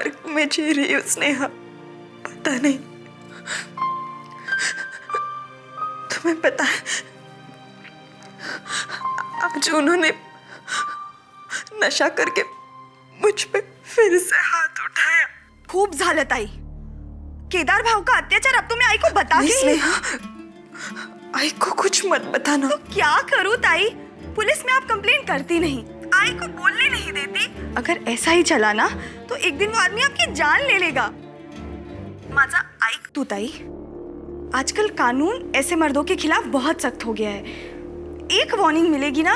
नर्क में जी रही हूँ स्नेहा, पता नहीं तुम्हें पता है आज उन्होंने नशा करके मुझ पे फिर से हाथ उठाया। खूप झालं ताई, केदार भाऊ का अत्याचार अब तो मैं आई को बता के स्नेहा, आई को कुछ मत बताना। तो क्या करूं ताई, पुलिस में आप कंप्लेंट करती नहीं, आई को बोलने नहीं देती। अगर ऐसा ही चला ना तो एक दिन वो आदमी आपकी जान ले लेगा। माझा ऐक तू ताई, आजकल कानून ऐसे मर्दों के खिलाफ बहुत सख्त हो गया है। एक वार्निंग मिलेगी ना,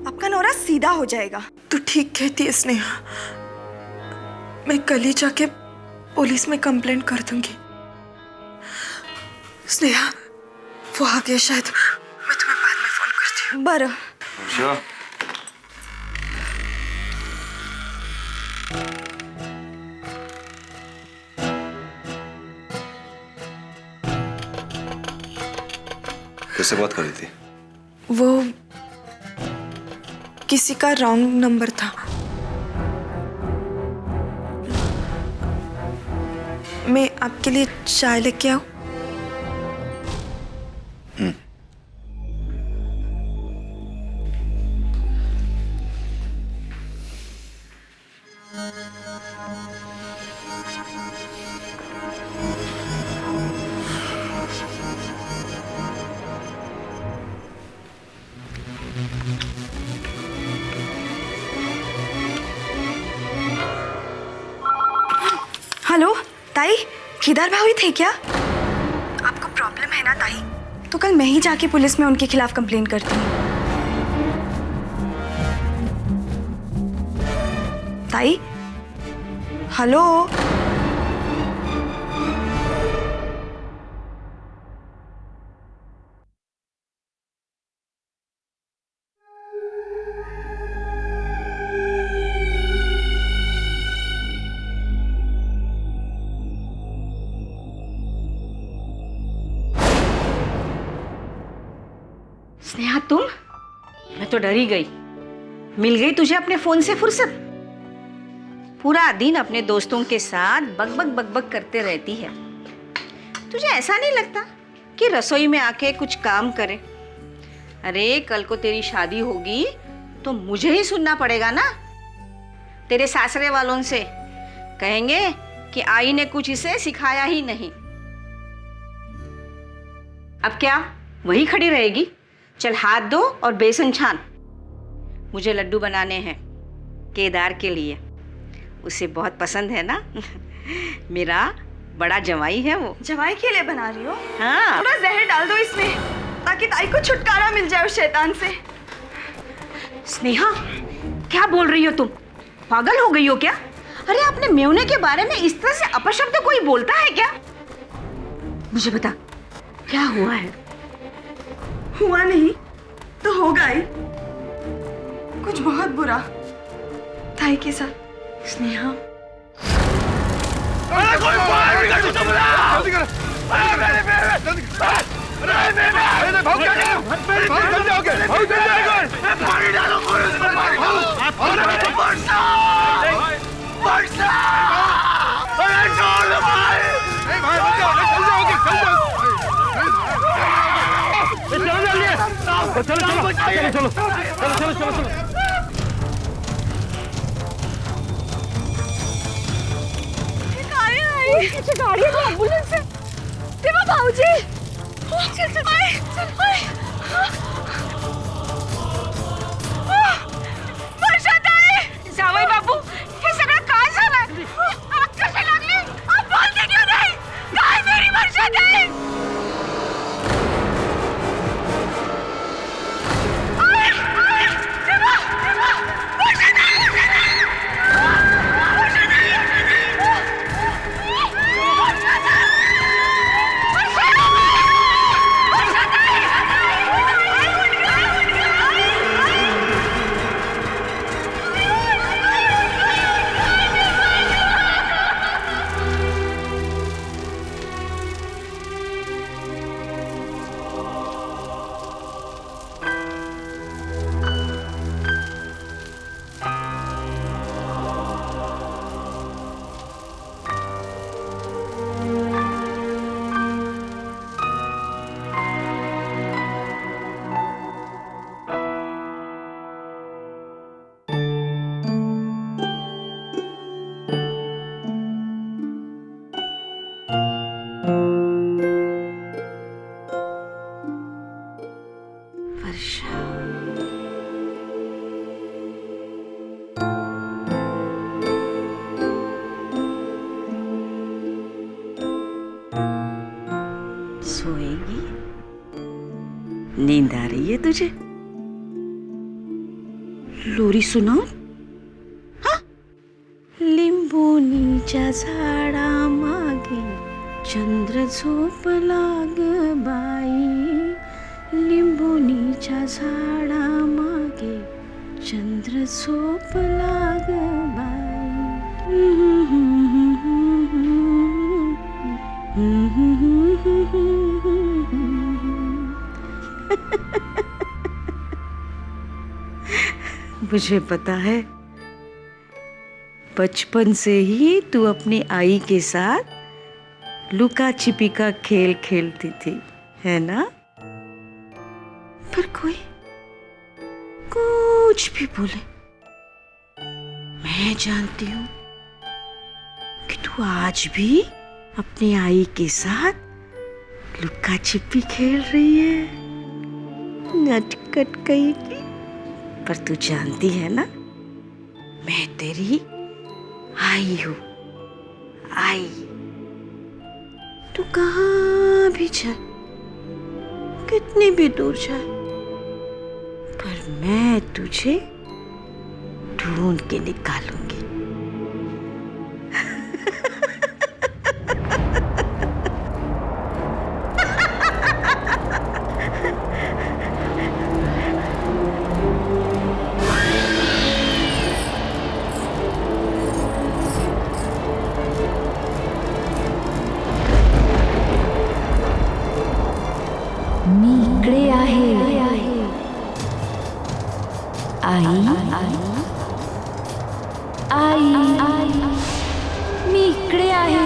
आपका नौरा सीधा हो जाएगा। तू ठीक कहती है स्नेहा, मैं कल ही जाके पुलिस में कंप्लेंट कर दूंगी। स्नेहा, वो आ गया शायद, मैं तुम्हें बाद में फोन करती हूँ। बरं। किससे बात कर रही थी? वो किसी का रॉन्ग नंबर था। मैं आपके लिए चाय लेके आऊं? हेलो ताई, केदार भाऊ ही थे क्या? आपको प्रॉब्लम है ना ताई? तो कल मैं ही जाके पुलिस में उनके खिलाफ कंप्लेन करती हूँ। ताई, हेलो। स्नेहा, तुम? मैं तो डर ही गई। मिल गई तुझे अपने फोन से फुर्सत? पूरा दिन अपने दोस्तों के साथ बकबक बकबक करते रहती है। तुझे ऐसा नहीं लगता कि रसोई में आके कुछ काम करे? अरे कल को तेरी शादी होगी तो मुझे ही सुनना पड़ेगा ना। तेरे सासरे वालों से कहेंगे कि आई ने कुछ इसे सिखाया ही नहीं। अब क्या वही खड़ी रहेगी? चल हाथ धो और बेसन छान। मुझे लड्डू बनाने हैं केदार के लिए, उसे बहुत पसंद है ना। मेरा बड़ा जवाई है वो। जवाई के लिए बना रही हो? हाँ। थोड़ा जहर डाल दो इसमें ताकि ताई को छुटकारा मिल जाए उस शैतान से। स्नेहा, क्या बोल रही हो तुम? पागल हो गई हो क्या? अरे अपने मेवने के बारे में इस तरह से अपशब्द कोई बोलता है क्या? मुझे बता, क्या हुआ है? हुआ नहीं तो होगा ही, कुछ बहुत बुरा ताई के साथ। स्नेहा, चलो। गाड़ी है, एम्बुलेंस है। देवा भाऊजी, चल वर्षा ताई, जावई बाबू, हे सगळं काय झालंय? आग कशी लागली? आप बोलते क्यों नहीं? काय मेरी वर्षा ताई? सोएगी? नींद आ रही है तुझे? लोरी सुनाओ? हाँ? लिंबोनीच्या झाडा मागे चंद्र झोपला ग बाई, लिंबोनीच्या झाडा मागे चंद्र झोपला ग बाई. मुझे पता है, बचपन से ही तू अपनी आई के साथ लुका छिपी का खेल खेलती थी, है ना? पर कोई कुछ भी बोले, मैं जानती हूँ कि तू आज भी अपनी आई के साथ लुका छिपी खेल रही है. नटखट कहीं की. पर तू जानती है ना, मैं तेरी आई हूँ. आई. तू कहाँ भी जाए, कितनी भी दूर जाए, पर मैं तुझे ढूंढ के निकालूंगी. मी इकडे आहे. आई आई मी इकडे आहे.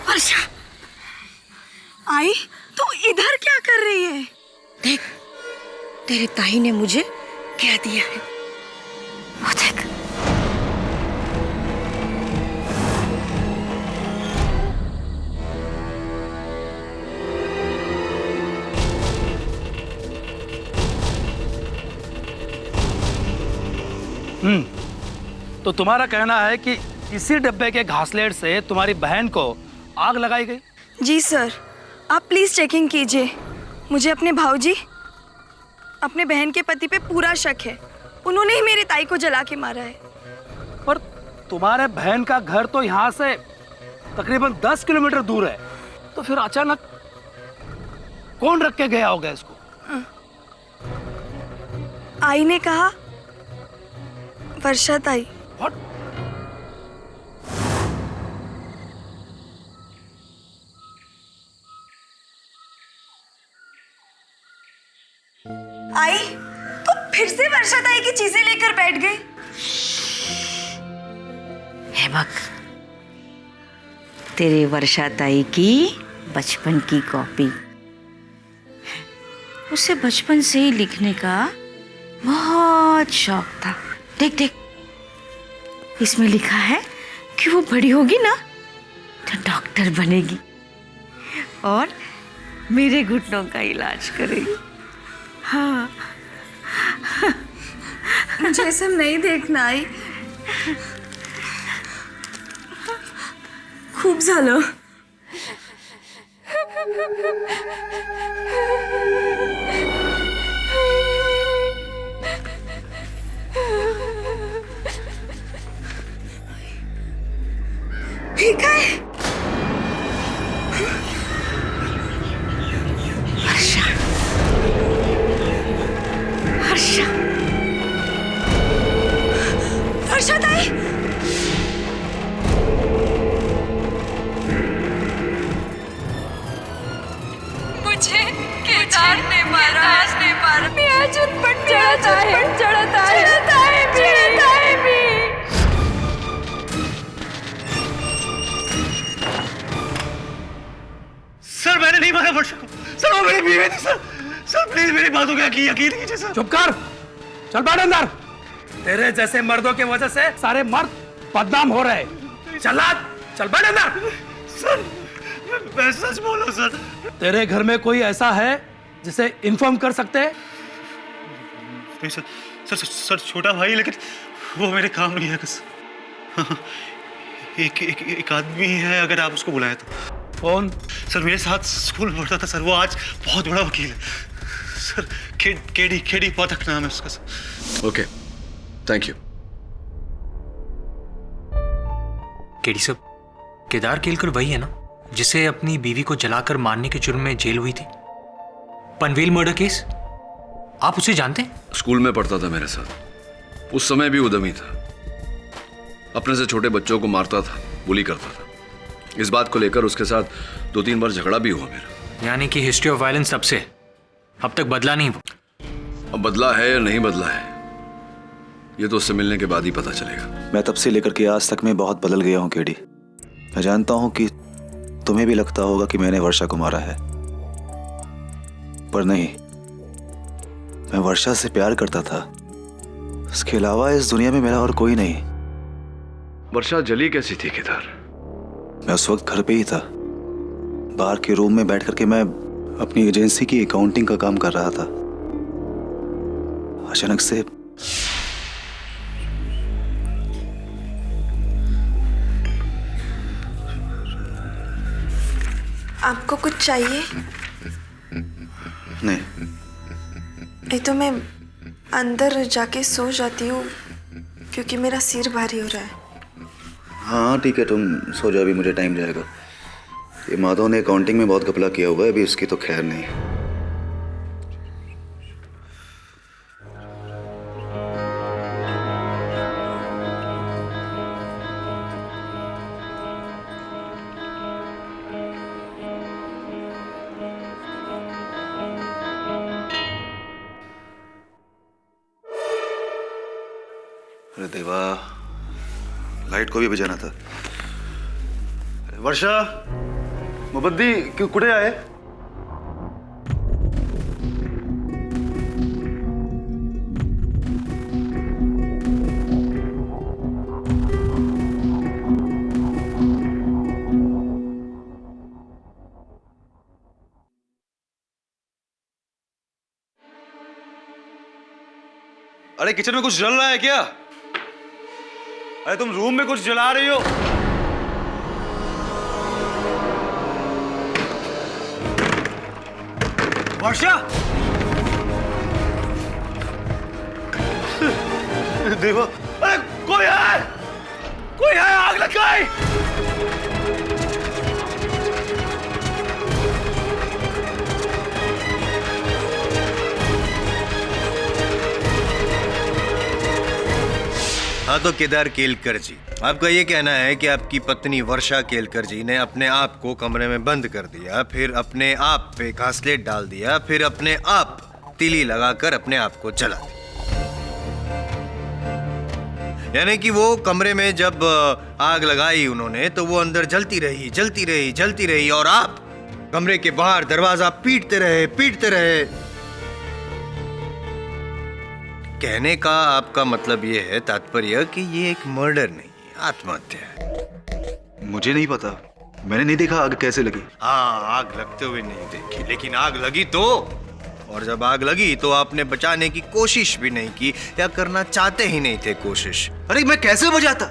वर्षा, आई तू इधर क्या कर रही है? देख, तेरे ताई ने मुझे क्या दिया है, वो देख. तो तुम्हारा कहना है कि इसी डब्बे के घासलेट से तुम्हारी बहन को आग लगाई गई? जी सर, आप प्लीज चेकिंग कीजिए. मुझे अपने भाऊजी, अपने बहन के पति पे पूरा शक है. उन्होंने ही मेरी ताई को जला के मारा है. पर तुम्हारे बहन का घर तो यहाँ से तकरीबन 10 किलोमीटर दूर है, तो फिर अचानक कौन रख के गया होगा इसको? आई ने कहा, वर्षा ताई. What? आई तो फिर से वर्षा ताई की चीजें लेकर बैठ गई. है बक, तेरे वर्षा ताई की बचपन की कॉपी. उसे बचपन से ही लिखने का बहुत शौक था. देख देख, इसमें लिखा है कि वो बड़ी होगी ना तो डॉक्टर बनेगी और मेरे घुटनों का इलाज करेगी. हाँ, मुझे ये सब नहीं देखना. आई खूब झालं. हे काय? हर्षा, हर्षा, वर्षा ताई. मुझे केदार ने मारा. मी अजून पण जळत आहे. सर मैंने नहीं मारा वर्षा को. सर वो मेरी बीवी थी सर. सर प्लीज मेरी बातों का यकीन कीजिए सर. चुप कर, चल बैठ अंदर. तेरे जैसे मर्दों की वजह से सारे मर्द बदनाम हो रहे हैं. चला, चल बैठ अंदर। सर मैं सच बोला सर। तेरे घर में कोई ऐसा है जिसे इन्फॉर्म कर सकते हैं? नहीं सर, सर छोटा भाई, लेकिन वो मेरे काम नहीं है। हाँ, एक आदमी है, अगर आप उसको बुलाएं तो। कौन? सर मेरे साथ स्कूल में पढ़ता था सर, वो आज बहुत बड़ा वकील है सर। केडी पाठक नाम है उसका sir. Okay, thank you. KD साहब, केदार केलकर वही है ना जिसे अपनी बीवी को जलाकर मारने के जुर्म में जेल हुई थी? पनवेल मर्डर केस, आप उसे जानते हैं? स्कूल में पढ़ता था मेरे साथ, उस समय भी उद्यमी था, अपने से छोटे बच्चों को मारता था, बुली करता था। इस बात को लेकर उसके साथ 2-3 बार झगड़ा भी हुआ मेरा। यानी कि हिस्ट्री ऑफ वायलेंस तब से अब तक बदला नहीं वो? अब बदला है या नहीं बदला है ये तो उससे मिलने के बाद ही पता चलेगा। मैं तब से लेकर के आज तक में बहुत बदल गया हूँ केडी। मैं जानता हूँ कि तुम्हें भी लगता होगा कि मैंने वर्षा को मारा है, पर नहीं, मैं वर्षा से प्यार करता था। उसके अलावा इस दुनिया में मेरा और कोई नहीं। वर्षा जली कैसी थी केदार? मैं उस वक्त घर पे ही था। बाहर के रूम में बैठ करके मैं अपनी एजेंसी की अकाउंटिंग का काम कर रहा था। अचानक से आपको कुछ चाहिए? नहीं, नहीं तो मैं अंदर जाके सो जाती हूँ क्योंकि मेरा सिर भारी हो रहा है। हाँ ठीक है, तुम सो जाओ, अभी मुझे टाइम जाएगा। ये माधव ने अकाउंटिंग में बहुत घपला किया हुआ है, अभी उसकी तो खैर नहीं। अरे देवा, लाइट को भी बजाना था। वर्षा, मुबद्दी क्यों कुठे आहे? अरे किचन में कुछ जल रहा है क्या? अरे तुम रूम में कुछ जला रही हो? वर्षा! देवा, अरे कोई है! कोई है, आग लग गई! हाँ तो केदार केलकर जी, आपका ये कहना है कि आपकी पत्नी वर्षा केलकर जी ने अपने आप को कमरे में बंद कर दिया, फिर अपने आप पे घासलेट डाल दिया, फिर अपने आप तीली लगाकर अपने आप को जला दिया। यानी कि वो कमरे में जब आग लगाई उन्होंने तो वो अंदर जलती रही, जलती रही, जलती रही, और आप कमरे के बाहर दरवाजा पीटते रहे, पीटते रहे। कहने का आपका मतलब ये है, तात्पर्य कि ये एक मर्डर नहीं है, आत्महत्या है। मुझे नहीं पता, मैंने नहीं देखा आग कैसे लगी। हाँ, आग लगते हुए नहीं देखी, लेकिन आग लगी तो, और जब आग लगी तो आपने बचाने की कोशिश भी नहीं की, या करना चाहते ही नहीं थे कोशिश। अरे मैं कैसे बचाता?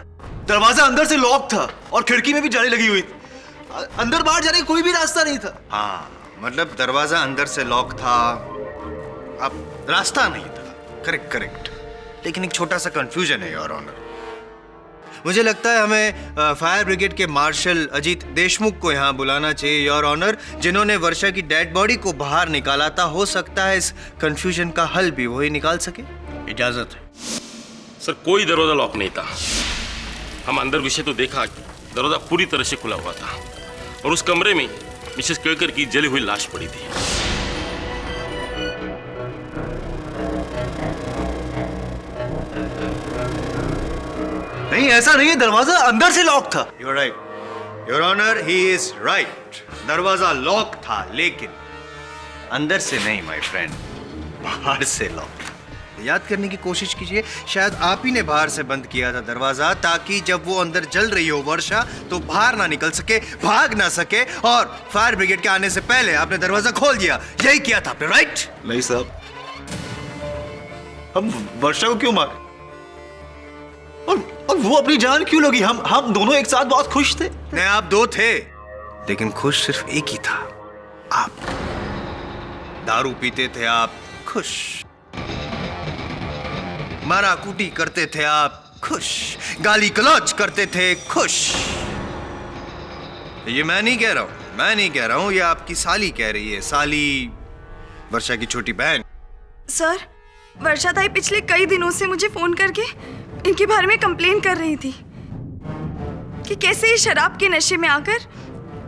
दरवाजा अंदर से लॉक था और खिड़की में भी जाली लगी हुई थी। अंदर बाहर जाने का कोई भी रास्ता नहीं था। हाँ, मतलब दरवाजा अंदर से लॉक था, अब रास्ता नहीं था। करेक्ट करेक्ट, लेकिन एक छोटा सा कंफ्यूजन है योर ऑनर। मुझे लगता है हमें फायर ब्रिगेड के मार्शल अजीत देशमुख को यहाँ बुलाना चाहिए योर ऑनर, जिन्होंने वर्षा की डेड बॉडी को बाहर निकाला था। हो सकता है इस कंफ्यूजन का हल भी वही निकाल सके। इजाजत है सर। कोई दरवाजा लॉक नहीं था, हम अंदर घुसे तो देखा दरवाजा पूरी तरह से खुला हुआ था, और उस कमरे में मिसेस केलकर की जली हुई लाश पड़ी थी। नहीं, ऐसा नहीं है, दरवाजा अंदर से लॉक था। You're right, your honour, he is right. दरवाजा लॉक था, लेकिन अंदर से नहीं माय फ्रेंड, बाहर से लॉक। याद करने की कोशिश कीजिए। शायद आप ही ने बाहर से बंद किया था दरवाजा, ताकि जब वो अंदर जल रही हो वर्षा तो बाहर ना निकल सके, भाग ना सके, और फायर ब्रिगेड के आने से पहले आपने दरवाजा खोल दिया। यही किया था आपने, राइट? नहीं साहब, हम वर्षा को क्यों मारे और वो अपनी जान क्यों लगी? हम दोनों एक साथ बहुत खुश थे। नहीं, आप दो थे, लेकिन खुश सिर्फ एक ही था। आप दारू पीते थे, आप खुश। मारा कूटी करते थे, आप खुश। गाली गलौज करते थे, खुश। ये मैं नहीं कह रहा हूं, ये आपकी साली कह रही है। साली, वर्षा की छोटी बहन। सर, वर्षा ताई पिछले कई दिनों से मुझे फोन करके इनके बारे में कंप्लेन कर रही थी कि कैसे ये शराब के नशे में आकर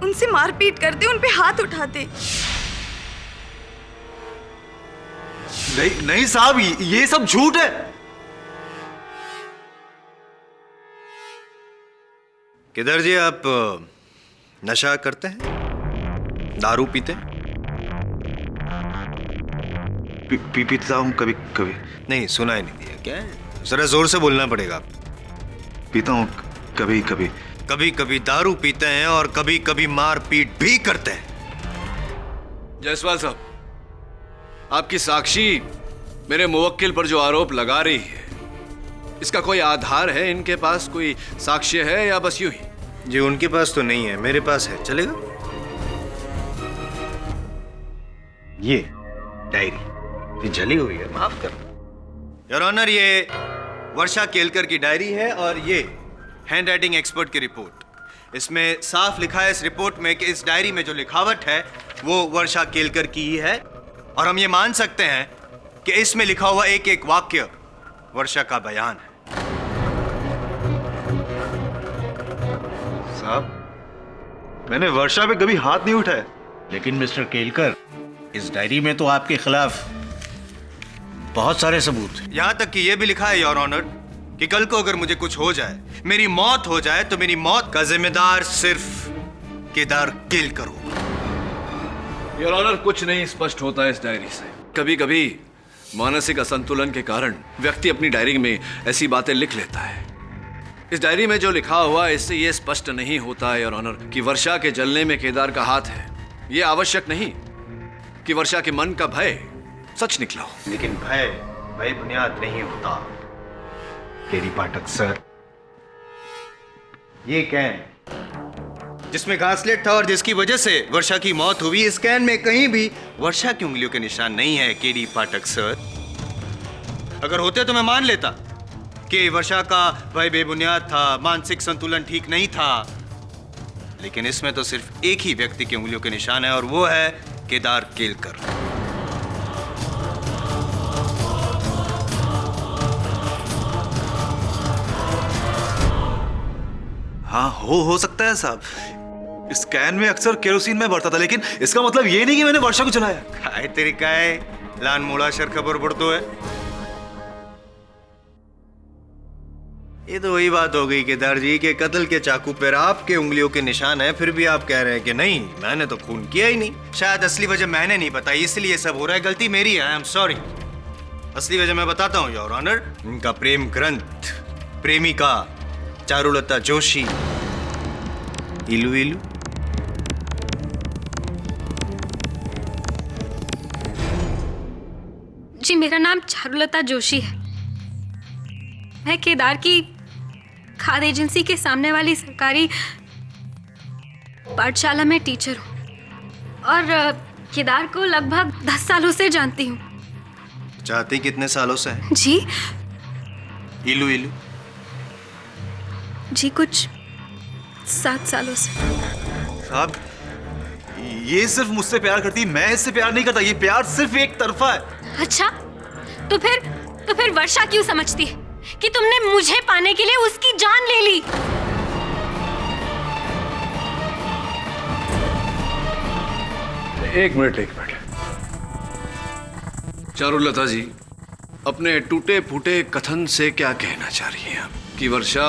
उनसे मारपीट करते, उन पे हाथ उठाते। नहीं साहब, ये सब झूठ है। किधर जी, आप नशा करते हैं? दारू पीते हैं? पीता हूँ कभी कभी। नहीं, सुनाई नहीं दिया क्या? जरा जोर से बोलना पड़ेगा। पीता हूँ कभी कभी। कभी कभी दारू पीते हैं और कभी कभी मारपीट भी करते हैं। जायसवाल साहब, आपकी साक्षी मेरे मुवक्किल पर जो आरोप लगा रही है, इसका कोई आधार है? इनके पास कोई साक्ष्य है या बस यूं ही? जी, उनके पास तो नहीं है, मेरे पास है, चलेगा? ये डायरी ये जली हुई है, माफ कर। योर ऑनर, ये वर्षा केलकर की डायरी है और ये हैंड राइटिंग एक्सपर्ट की रिपोर्ट। इसमें साफ लिखा है इस रिपोर्ट में कि इस डायरी में जो लिखावट है वो वर्षा केलकर की ही है, और हम ये मान सकते हैं कि इसमें लिखा हुआ एक एक वाक्य वर्षा का बयान है। साहब, मैंने वर्षा पे कभी हाथ नहीं उठाया। लेकिन मिस्टर केलकर, इस डायरी में तो आपके खिलाफ बहुत सारे सबूत हैं। यहां तक कि यह भी लिखा है योर ऑनर कि कल को अगर मुझे कुछ हो जाए, मेरी मौत हो जाए, तो मेरी मौत का जिम्मेदार सिर्फ केदार केलकर होगा। योर ऑनर, कुछ नहीं स्पष्ट होता है इस डायरी से। कभी कभी मानसिक असंतुलन के कारण व्यक्ति अपनी डायरी में ऐसी बातें लिख लेता है। इस डायरी में जो लिखा हुआ है, इससे यह स्पष्ट नहीं होता है योर ऑनर कि वर्षा के जलने में केदार का हाथ है। यह आवश्यक नहीं कि वर्षा के मन का भय सच निकला हो। लेकिन भय बुनियाद नहीं होता केडी पाठक सर। ये कैन जिसमें घासलेट था और जिसकी वजह से वर्षा की मौत हुई, इस कैन में कहीं भी वर्षा की उंगलियों के निशान नहीं है केडी पाठक सर। अगर होते तो मैं मान लेता कि वर्षा का भय बेबुनियाद था, मानसिक संतुलन ठीक नहीं था, लेकिन इसमें तो सिर्फ एक ही व्यक्ति की उंगलियों के निशान है और वो है केदार केलकर। हाँ, हो सकता है साहब। इस कैन में अक्सर केरोसिन में भरता था, लेकिन इसका मतलब ये नहीं कि मैंने वर्षा को जलाया। काय तरीका है लान मोड़ा शर खबर पड़तो है। ये तो वही बात हो गई केदार जी के कत्ल के चाकू पर आपके उंगलियों के निशान है, फिर भी आप कह रहे हैं कि नहीं, मैंने तो खून किया ही नहीं। शायद असली वजह मैंने नहीं बताई, इसलिए सब हो रहा है। गलती मेरी है, आई एम सॉरी। असली वजह मैं बताता हूँ योर ऑनर। इनका प्रेम ग्रंथ, प्रेमिका चारुलता जोशी, इलू इलू। जी, मेरा नाम चारुलता जोशी है। मैं केदार की खाद एजेंसी के सामने वाली सरकारी पाठशाला में टीचर हूँ और केदार को लगभग 10 सालों से जानती हूँ। चाहती कितने सालों से है? जी, इलू इलू जी कुछ 7 सालों से। साहब, ये सिर्फ मुझसे प्यार करती, मैं इससे प्यार नहीं करता। ये प्यार सिर्फ एक तरफा है। अच्छा, तो फिर वर्षा क्यों समझती है कि तुमने मुझे पाने के लिए उसकी जान ले ली? एक मिनट। चारुलता जी, अपने टूटे फूटे कथन से क्या कहना चाह रही हैं आप? कि वर्षा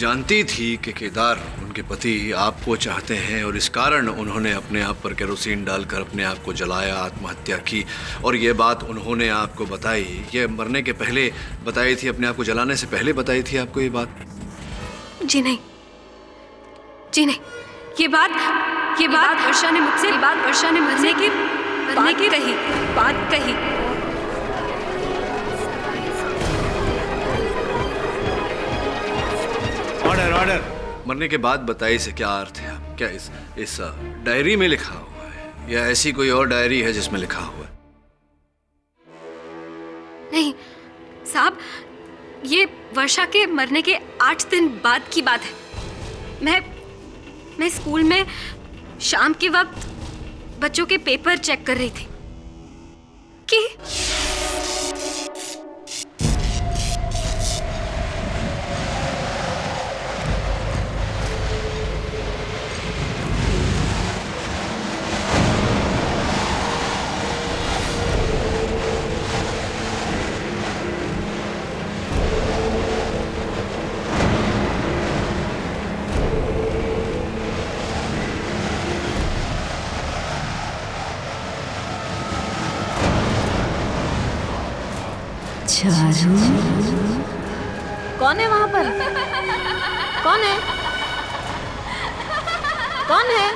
जानती थी कि केदार उनके पति आपको चाहते हैं और इस कारण उन्होंने अपने आप पर केरोसिन डालकर अपने आप को जलाया, आत्महत्या की। और ये बात उन्होंने आपको बताई, ये मरने के पहले बताई थी, अपने आप को जलाने से पहले बताई थी आपको ये बात? जी नहीं, जी नहीं, ये बात वर्षा ने मुझसे मरने की बात कही। Order order. मरने के बाद बताई से क्या अर्थ है? आप क्या इस डायरी में लिखा हुआ है या ऐसी कोई और डायरी है जिसमें लिखा हुआ है? नहीं साहब, ये वर्षा के मरने के 8 दिन बाद की बात है। मैं स्कूल में शाम के वक्त बच्चों के पेपर चेक कर रही थी कि चारू, कौन है वहां पर? कौन है? कौन है?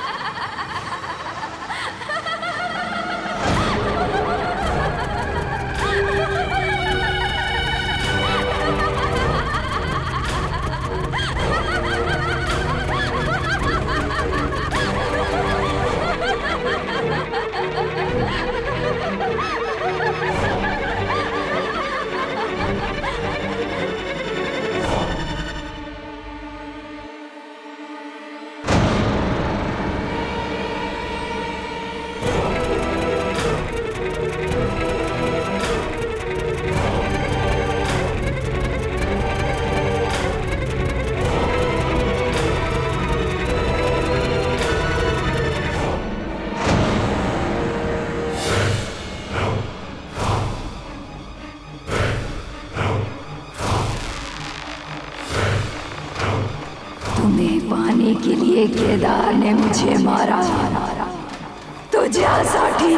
तुम्हें पाने के लिए केदार ने मुझे मारा, तो जा साठी।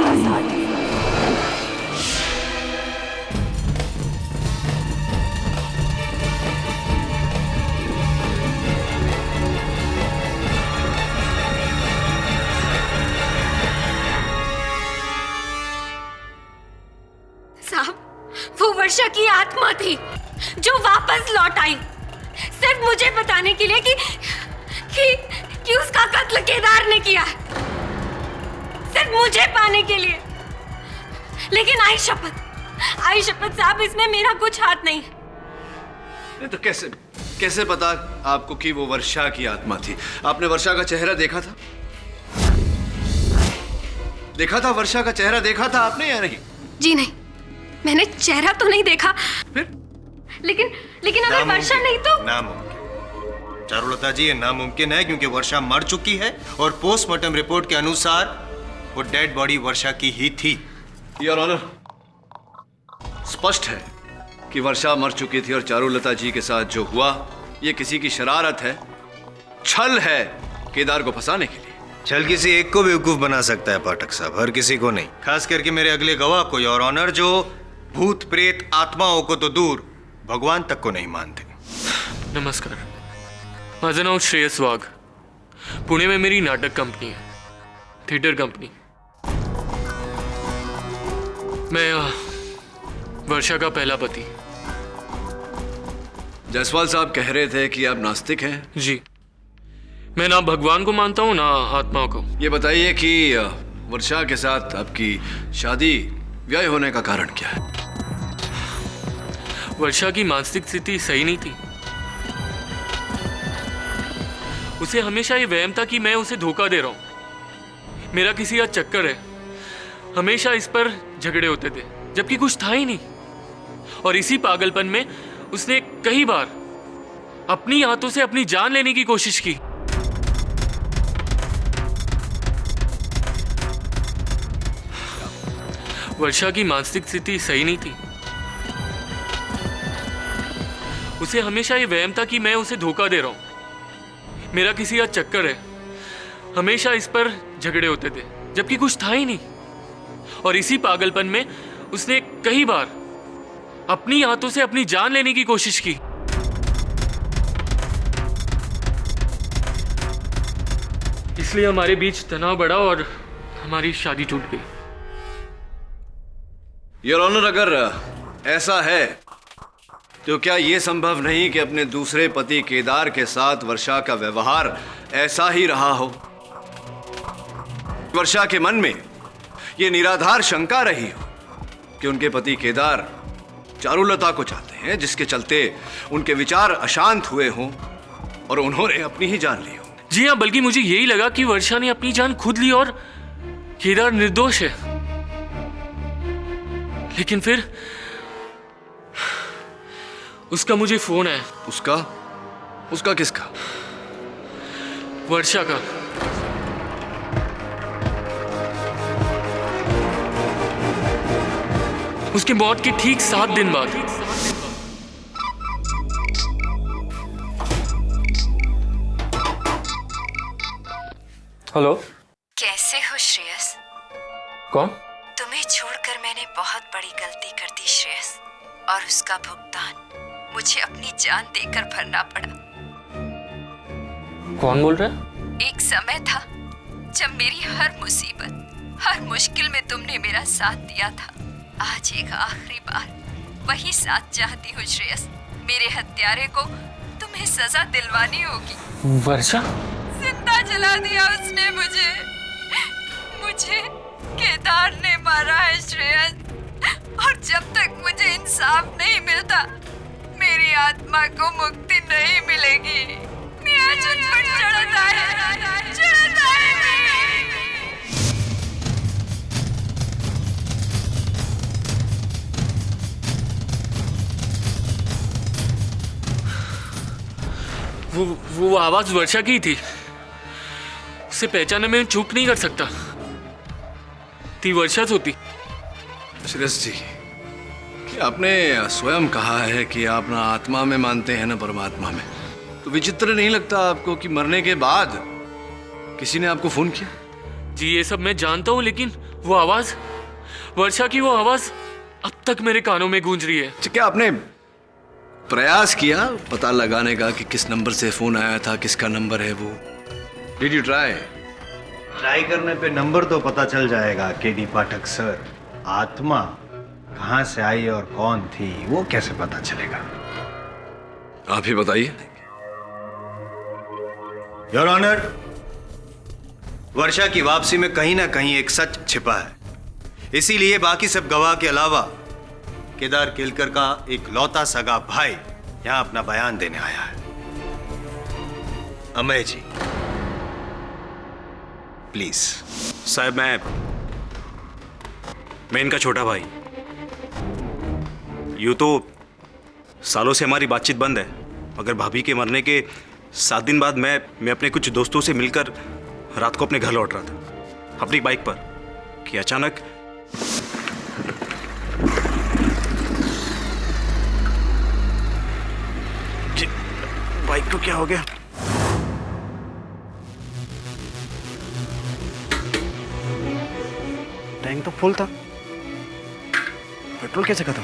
साहब, वो वर्षा की आत्मा थी जो वापस लौट आई सिर्फ मुझे बताने के लिए कि उसका कत्ल केदार ने किया, सिर्फ मुझे पाने के लिए। लेकिन आई शपथ साहब, इसमें मेरा कुछ हाथ नहीं। नहीं तो कैसे पता आपको कि वो वर्षा की आत्मा थी? आपने वर्षा का चेहरा देखा था? वर्षा का चेहरा देखा था आपने या नहीं? जी नहीं, मैंने चेहरा तो नहीं देखा। फिर? लेकिन अगर वर्षा नहीं तो नामुमकिन। चारुलता जी, ये नामुमकिन है क्योंकि वर्षा मर चुकी है और पोस्टमार्टम रिपोर्ट के अनुसार वो डेड बॉडी वर्षा की ही थी। योर ऑनर, स्पष्ट है कि वर्षा मर चुकी थी और चारुलता जी के साथ जो हुआ ये किसी की शरारत है, छल है केदार को फंसाने के लिए। छल किसी एक को बेवकूफ बना सकता है पाठक साहब, हर किसी को नहीं। खास करके मेरे अगले गवाह को, योर ऑनर, जो भूत प्रेत आत्माओं को तो दूर भगवान तक को नहीं मानते। नमस्कार, माझं नाव श्रेयस वाघ। पुणे में मेरी नाटक कंपनी है, थिएटर कंपनी। मैं वर्षा का पहला पति। जायसवाल साहब कह रहे थे कि आप नास्तिक हैं। जी, मैं ना भगवान को मानता हूँ ना आत्माओं को। ये बताइए कि वर्षा के साथ आपकी शादी व्यय होने का कारण क्या है? वर्षा की मानसिक स्थिति सही नहीं थी। उसे हमेशा ये वहम था कि मैं उसे धोखा दे रहा हूं, मेरा किसी का चक्कर है। हमेशा इस पर झगड़े होते थे जबकि कुछ था ही नहीं। और इसी पागलपन में उसने कई बार अपनी हाथों से अपनी जान लेने की कोशिश की। वर्षा की मानसिक स्थिति सही नहीं थी। उसे हमेशा ये वहम था कि मैं उसे धोखा दे रहा हूँ, मेरा किसी का चक्कर है। हमेशा इस पर झगड़े होते थे, जबकि कुछ था ही नहीं। और इसी पागलपन में उसने कई बार अपनी हाथों से अपनी जान लेने की कोशिश की। इसलिए हमारे बीच तनाव बढ़ा और हमारी शादी टूट गई। योर ऑनर, अगर ऐसा है तो क्या यह संभव नहीं कि अपने दूसरे पति केदार के साथ वर्षा का व्यवहार ऐसा ही रहा हो? वर्षा के मन में यह निराधार शंका रही हो कि उनके पति केदार चारुलता को चाहते हैं, जिसके चलते उनके विचार अशांत हुए हों और उन्होंने अपनी ही जान ली हो। जी हाँ, बल्कि मुझे यही लगा कि वर्षा ने अपनी जान खुद ली और केदार निर्दोष है। लेकिन फिर उसका मुझे फोन आया। उसका? उसका किसका? वर्षा का। उसके मौत के ठीक 7 दिन बाद। हेलो। कैसे हो श्रेयस? कौन? तुम्हें छोड़कर मैंने बहुत बड़ी गलती कर दी श्रेयस, और उसका भुगतान मुझे अपनी जान देकर भरना पड़ा। कौन बोल रहा है? एक समय था जब मेरी हर मुसीबत, हर मुश्किल में तुमने मेरा साथ दिया था। आज एक आखिरी बार वही साथ चाहती हूँ श्रेयस। मेरे हत्यारे को तुम्हें सजा दिलवानी होगी। वर्षा? जिंदा जला दिया उसने मुझे। केदार ने मारा है श्रेयस, और जब तक मुझे इंसाफ नहीं मिलता मेरी आत्मा को मुक्ति नहीं मिलेगी। मेरा मुझ पर चढ़ता है। वो आवाज वर्षा की थी। उसे पहचानने में चूक नहीं कर सकता। थी वर्षा होती। श्रेयस जी, कि आपने स्वयं कहा है कि आप ना आत्मा में मानते हैं ना परमात्मा में, तो विचित्र नहीं लगता आपको कि मरने के बाद किसी ने आपको फोन किया? जी ये सब मैं जानता हूँ, लेकिन वो आवाज, वर्षा की वो आवाज अब तक मेरे कानों में गूंज रही है। क्या आपने प्रयास किया पता लगाने का कि किस नंबर से फोन आया था, किसका नंबर है वो? Did you try? ट्राई करने पे नंबर तो पता चल जाएगा केडी पाठक सर। आत्मा कहां से आई और कौन थी वो कैसे पता चलेगा? आप ही बताइए। योर ऑनर, वर्षा की वापसी में कहीं ना कहीं एक सच छिपा है। इसीलिए बाकी सब गवाह के अलावा केदार केलकर का एक लौता सगा भाई यहां अपना बयान देने आया है। अमय जी, प्लीज। साहब, मैं इनका छोटा भाई। यूं तो सालों से हमारी बातचीत बंद है, मगर भाभी के मरने के 7 दिन बाद मैं अपने कुछ दोस्तों से मिलकर रात को अपने घर लौट रहा था अपनी बाइक पर कि अचानक बाइक को क्या हो गया? टैंक तो फुल था, पेट्रोल कैसे खत्म?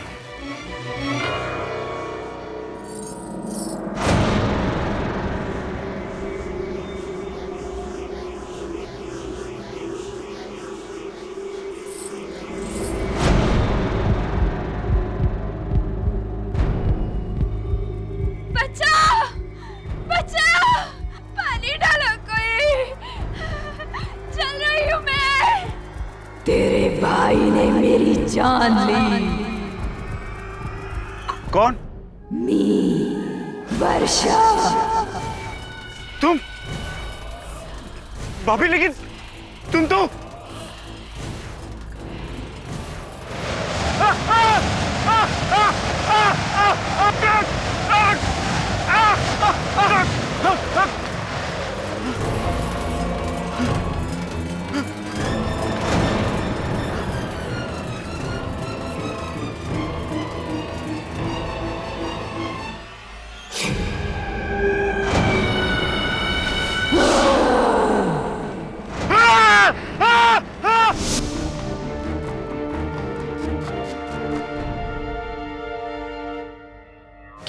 तेरे भाई ने मेरी जान ली। कौन? वर्षा। तुम? भाभी, लेकिन तुम तो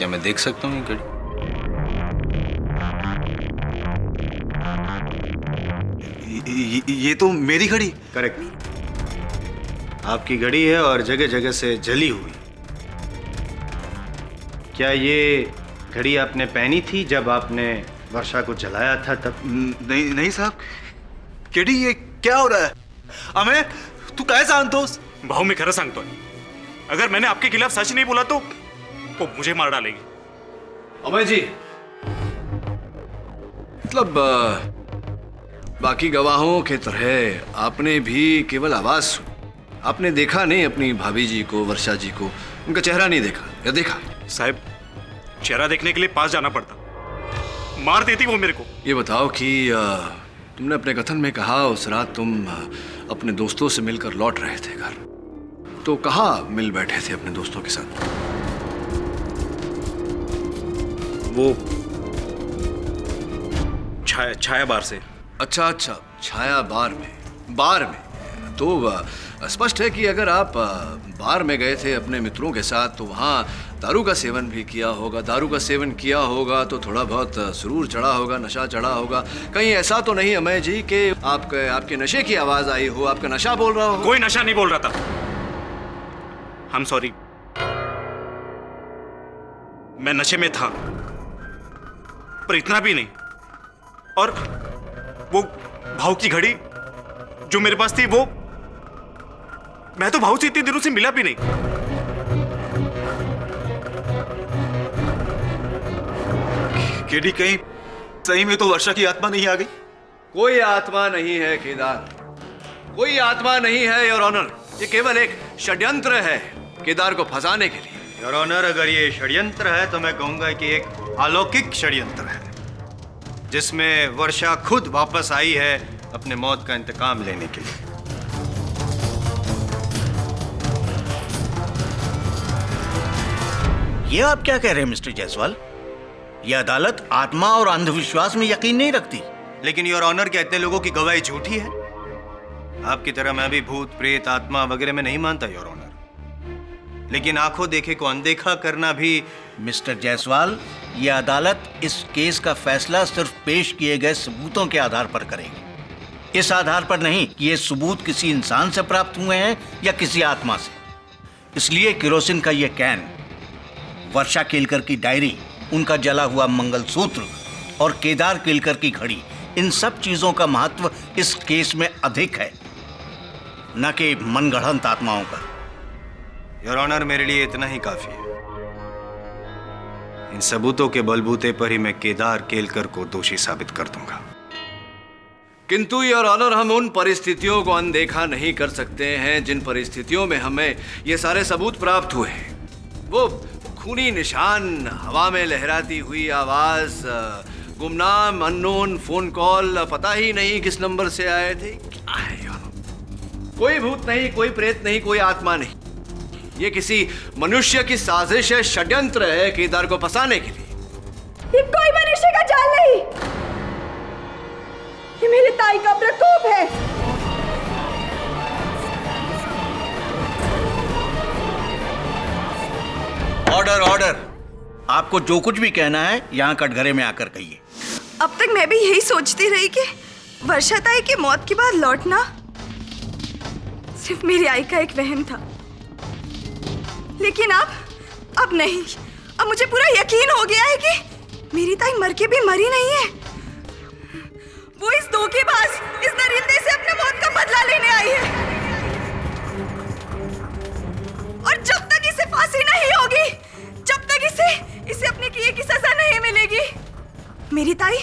क्या मैं देख सकता हूँ ये घड़ी? ये तो मेरी घड़ी। करेक्ट, आपकी घड़ी है और जगह जगह से जली हुई। क्या ये घड़ी आपने पहनी थी जब आपने वर्षा को जलाया था तब? नहीं नहीं साहब, केडी ये क्या हो रहा है? अमे तू काय सांगतोस? भाऊ मैं खरं सांगतोय, अगर मैंने आपके खिलाफ सच नहीं बोला तो वो मुझे मार डालेगी। अमय जी, मतलब बाकी गवाहों के तरह आपने भी केवल आवाज सुनी, आपने देखा नहीं अपनी भाभी जी को, वर्षा जी को, उनका चेहरा नहीं देखा या देखा? साहब, चेहरा देखने के लिए पास जाना पड़ता, मार देती वो मेरे को। ये बताओ कि तुमने अपने कथन में कहा उस रात तुम अपने दोस्तों से मिलकर लौट रहे थे घर, तो कहाँ मिल बैठे थे अपने दोस्तों के साथ? वो छाया बार से। अच्छा अच्छा, छाया बार में तो स्पष्ट है कि अगर आप बार में गए थे अपने मित्रों के साथ तो वहाँ दारू का सेवन भी किया होगा। दारू का सेवन किया होगा तो थोड़ा बहुत सुरूर चढ़ा होगा, नशा चढ़ा होगा। कहीं ऐसा तो नहीं अमय जी कि आपके नशे की आवाज आई हो, आपका नशा बोल रहा हो? कोई नशा नहीं बोल रहा था। आई एम सॉरी, मैं नशे में था पर इतना भी नहीं। और वो भाव की घड़ी जो मेरे पास थी, वो मैं तो भाव से इतने दिनों से मिला भी नहीं। केडी कहीं सही में तो वर्षा की आत्मा नहीं आ गई? कोई आत्मा नहीं है केदार, कोई आत्मा नहीं है योर ऑनर। ये केवल एक षड्यंत्र है केदार को फंसाने के लिए। योर ऑनर, अगर ये षड्यंत्र है तो मैं कहूंगा कि एक अलौकिक षड्यंत्र है जिसमें वर्षा खुद वापस आई है अपने मौत का इंतकाम लेने के लिए। ये आप क्या कह रहे हैं मिस्टर जायसवाल? ये अदालत आत्मा और अंधविश्वास में यकीन नहीं रखती। लेकिन योर ऑनर, क्या इतने लोगों की गवाही झूठी है? आपकी तरह मैं भी भूत प्रेत आत्मा वगैरह में नहीं मानता योर ऑनर, लेकिन आंखों देखे को अनदेखा करना भी। मिस्टर जायसवाल, ये अदालत इस केस का फैसला सिर्फ पेश किए गए सबूतों के आधार पर करेगी, इस आधार पर नहीं कि ये सबूत किसी इंसान से प्राप्त हुए हैं या किसी आत्मा से। इसलिए केरोसिन का ये कैन, वर्षा केलकर की डायरी, उनका जला हुआ मंगलसूत्र और केदार केलकर की घड़ी, इन सब चीजों का महत्व इस केस में अधिक है, न कि मनगढ़ंत आत्माओं का। योर ऑनर, मेरे लिए इतना ही काफी है। इन सबूतों के बलबूते पर ही मैं केदार केलकर को दोषी साबित कर दूंगा। किंतु योर ऑनर, हम उन परिस्थितियों को अनदेखा नहीं कर सकते हैं जिन परिस्थितियों में हमें ये सारे सबूत प्राप्त हुए हैं। वो खूनी निशान, हवा में लहराती हुई आवाज, गुमनाम अननोन फोन कॉल, पता ही नहीं किस नंबर से आए थे। क्या है यार? कोई भूत नहीं, कोई प्रेत नहीं, कोई आत्मा नहीं। ये किसी मनुष्य की साजिश है, षड्यंत्र है केदार को फंसाने के लिए। ये कोई मनुष्य का जाल नहीं, ये मेरे ताई का प्रकोप है। ऑर्डर ऑर्डर, आपको जो कुछ भी कहना है यहाँ कटघरे में आकर कहिए। अब तक मैं भी यही सोचती रही कि वर्षा ताई की मौत के बाद लौटना सिर्फ मेरी आई का एक वहम था, लेकिन अब नहीं। अब मुझे पूरा यकीन हो गया है कि मेरी ताई मर के भी मरी नहीं है। वो इस धोखेबाज, इस दरिंदे से अपने मौत का बदला लेने आई है, और जब तक इसे फांसी नहीं होगी, जब तक इसे अपने किए की सजा नहीं मिलेगी, मेरी ताई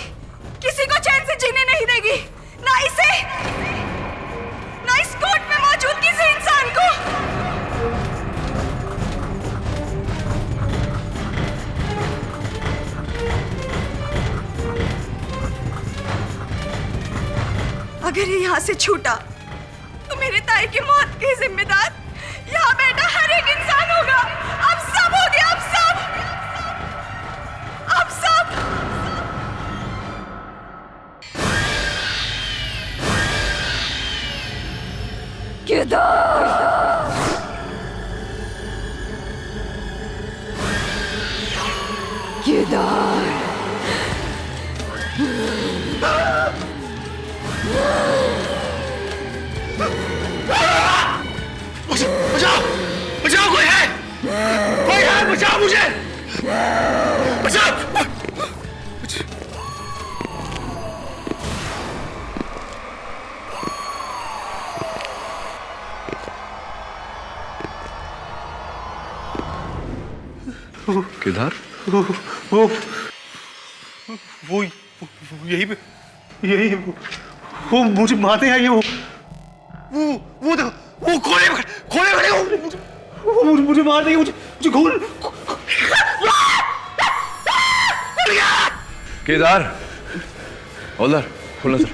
किसी को चैन से जीने नहीं देगी, ना इस कोर्ट में मौजूद किसी इंसान को। अगर ये यहाँ से छूटा तो मेरे ताई की मौत की जिम्मेदार यहाँ बैठा हर एक इंसान होगा। अब सब हो गया, अब सब। केदार। बचाओ बचाओ, कोई है, बचाओ मुझे, बचाओ। केदार, वो यही पे, यही वो मुझे मारने आई है। वो देखो, वो खोले खड़े हो, मुझे मार देंगे, मुझे खोल। केदार, हौलदार खोलना सर।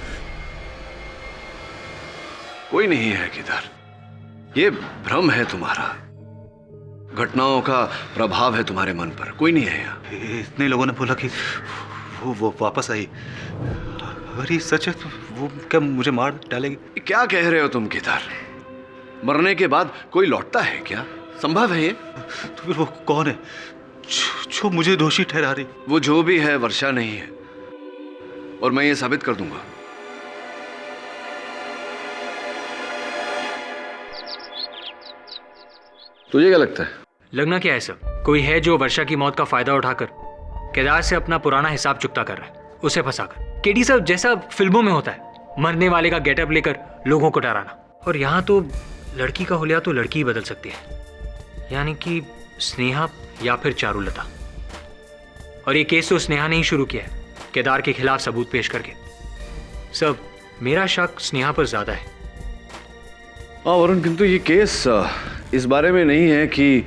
कोई नहीं है केदार, ये भ्रम है तुम्हारा, घटनाओं का प्रभाव है तुम्हारे मन पर, कोई नहीं है यहाँ। इतने लोगों ने बोला कि वो वापस आई, अगर ये सच है तो वो क्या मुझे मार डालेगी? क्या कह रहे हो तुम केदार? मरने के बाद कोई लौटता है क्या? संभव है ये? तो फिर वो कौन है जो मुझे दोषी ठहरा रही? वो जो भी है वर्षा नहीं है, और मैं ये साबित कर दूंगा। तुझे क्या लगता है? लगना क्या है सर, कोई है जो वर्षा की मौत का फायदा उठाकर केदार से अपना पुराना हिसाब चुकता कर रहा है, उसे फंसाकर। केडी साहब, जैसा फिल्मों में होता है, मरने वाले का गेटअप लेकर लोगों को डराना। और यहाँ तो लड़की का हुलिया तो लड़की ही बदल सकती है, यानी कि स्नेहा या फिर चारुलता। और ये केस तो स्नेहा ने ही शुरू किया है, केदार के खिलाफ सबूत पेश करके। सब मेरा शक स्नेहा पर ज्यादा है। हाँ वरुण, किंतु ये केस इस बारे में नहीं है कि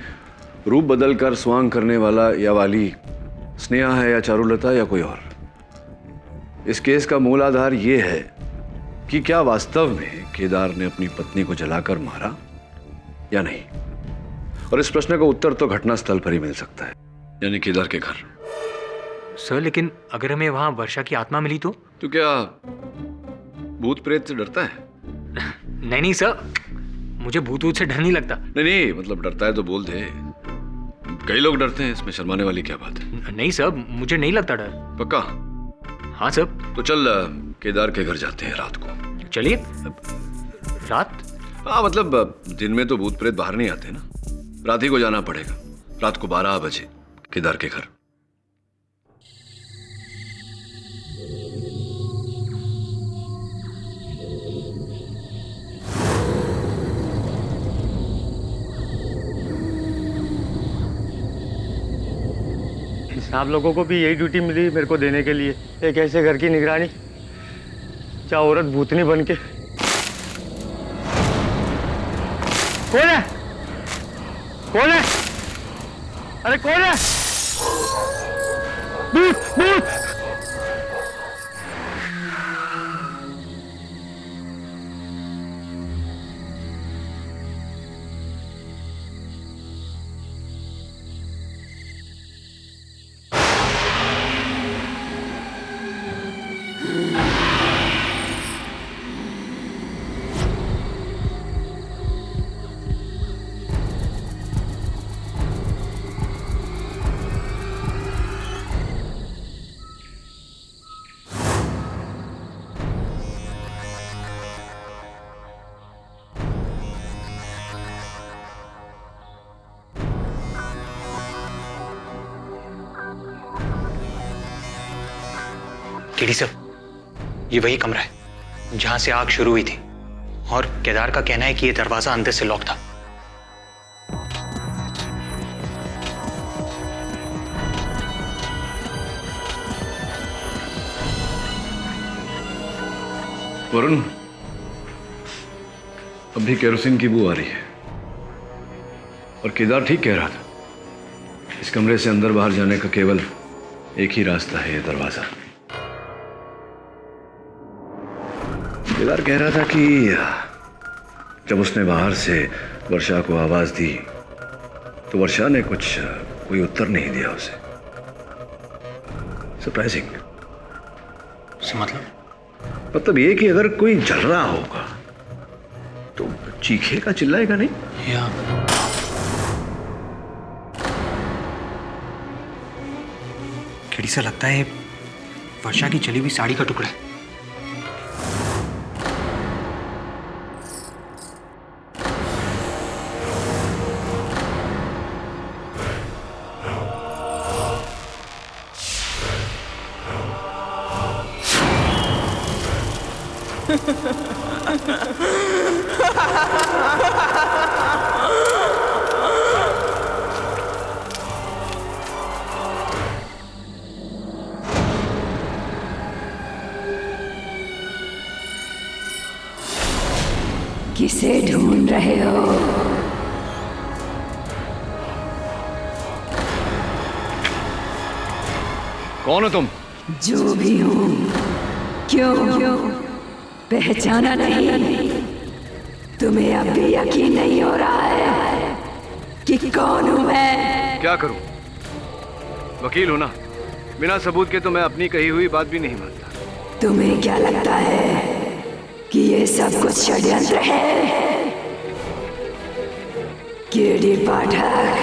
रूप बदल कर स्वांग करने वाला या वाली स्नेहा है या चारुलता या कोई और। इस केस का मूल आधार ये है कि क्या वास्तव में केदार ने अपनी पत्नी को जलाकर मारा या नहीं। और इस प्रश्न का उत्तर तो घटनास्थल पर ही मिल सकता है, यानी केदार के घर। सर लेकिन अगर हमें वहां वर्षा की आत्मा मिली तो क्या भूत प्रेत से डरता है? नहीं सर, मुझे भूत से डर नहीं लगता। नहीं, मतलब डरता है तो बोल दे। कई लोग डरते हैं, इसमें शर्माने वाली क्या बात है? नहीं सर, मुझे नहीं लगता डर। पक्का? हाँ सर। तो चल केदार के घर जाते हैं रात को। चलिए। रात? हाँ मतलब दिन में तो भूत प्रेत बाहर नहीं आते ना, रात ही को जाना पड़ेगा। रात को 12 बजे केदार के घर। आप लोगों को भी यही ड्यूटी मिली मेरे को देने के लिए, एक ऐसे घर की निगरानी, चाहे औरत भूतनी बन के। कौन है? कौन है? अरे कौन है? भूत, भूत! केडी साहब, ये वही कमरा है जहां से आग शुरू हुई थी, और केदार का कहना है कि ये दरवाजा अंदर से लॉक था। वरुण, अभी केरोसिन की बू आ रही है, और केदार ठीक कह रहा था। इस कमरे से अंदर बाहर जाने का केवल एक ही रास्ता है, ये दरवाजा। केदार कह रहा था कि जब उसने बाहर से वर्षा को आवाज दी तो वर्षा ने कोई उत्तर नहीं दिया उसे। सरप्राइजिंग। मतलब ये कि अगर कोई जल रहा होगा तो चीखेगा, चिल्लाएगा नहीं? या केडी सा लगता है वर्षा की चली हुई साड़ी का टुकड़ा है। किसे ढूंढ रहे हो? कौन हो तुम? जो भी हूँ। क्यों पहचाना नहीं? तुम्हें अब भी यकीन नहीं हो रहा है कि कौन हूँ मैं? क्या करूं? वकील हो ना, बिना सबूत के तो मैं अपनी कही हुई बात भी नहीं मानता। तुम्हें क्या लगता है कि ये सब कुछ षड्यंत्र है? केडी पाठक,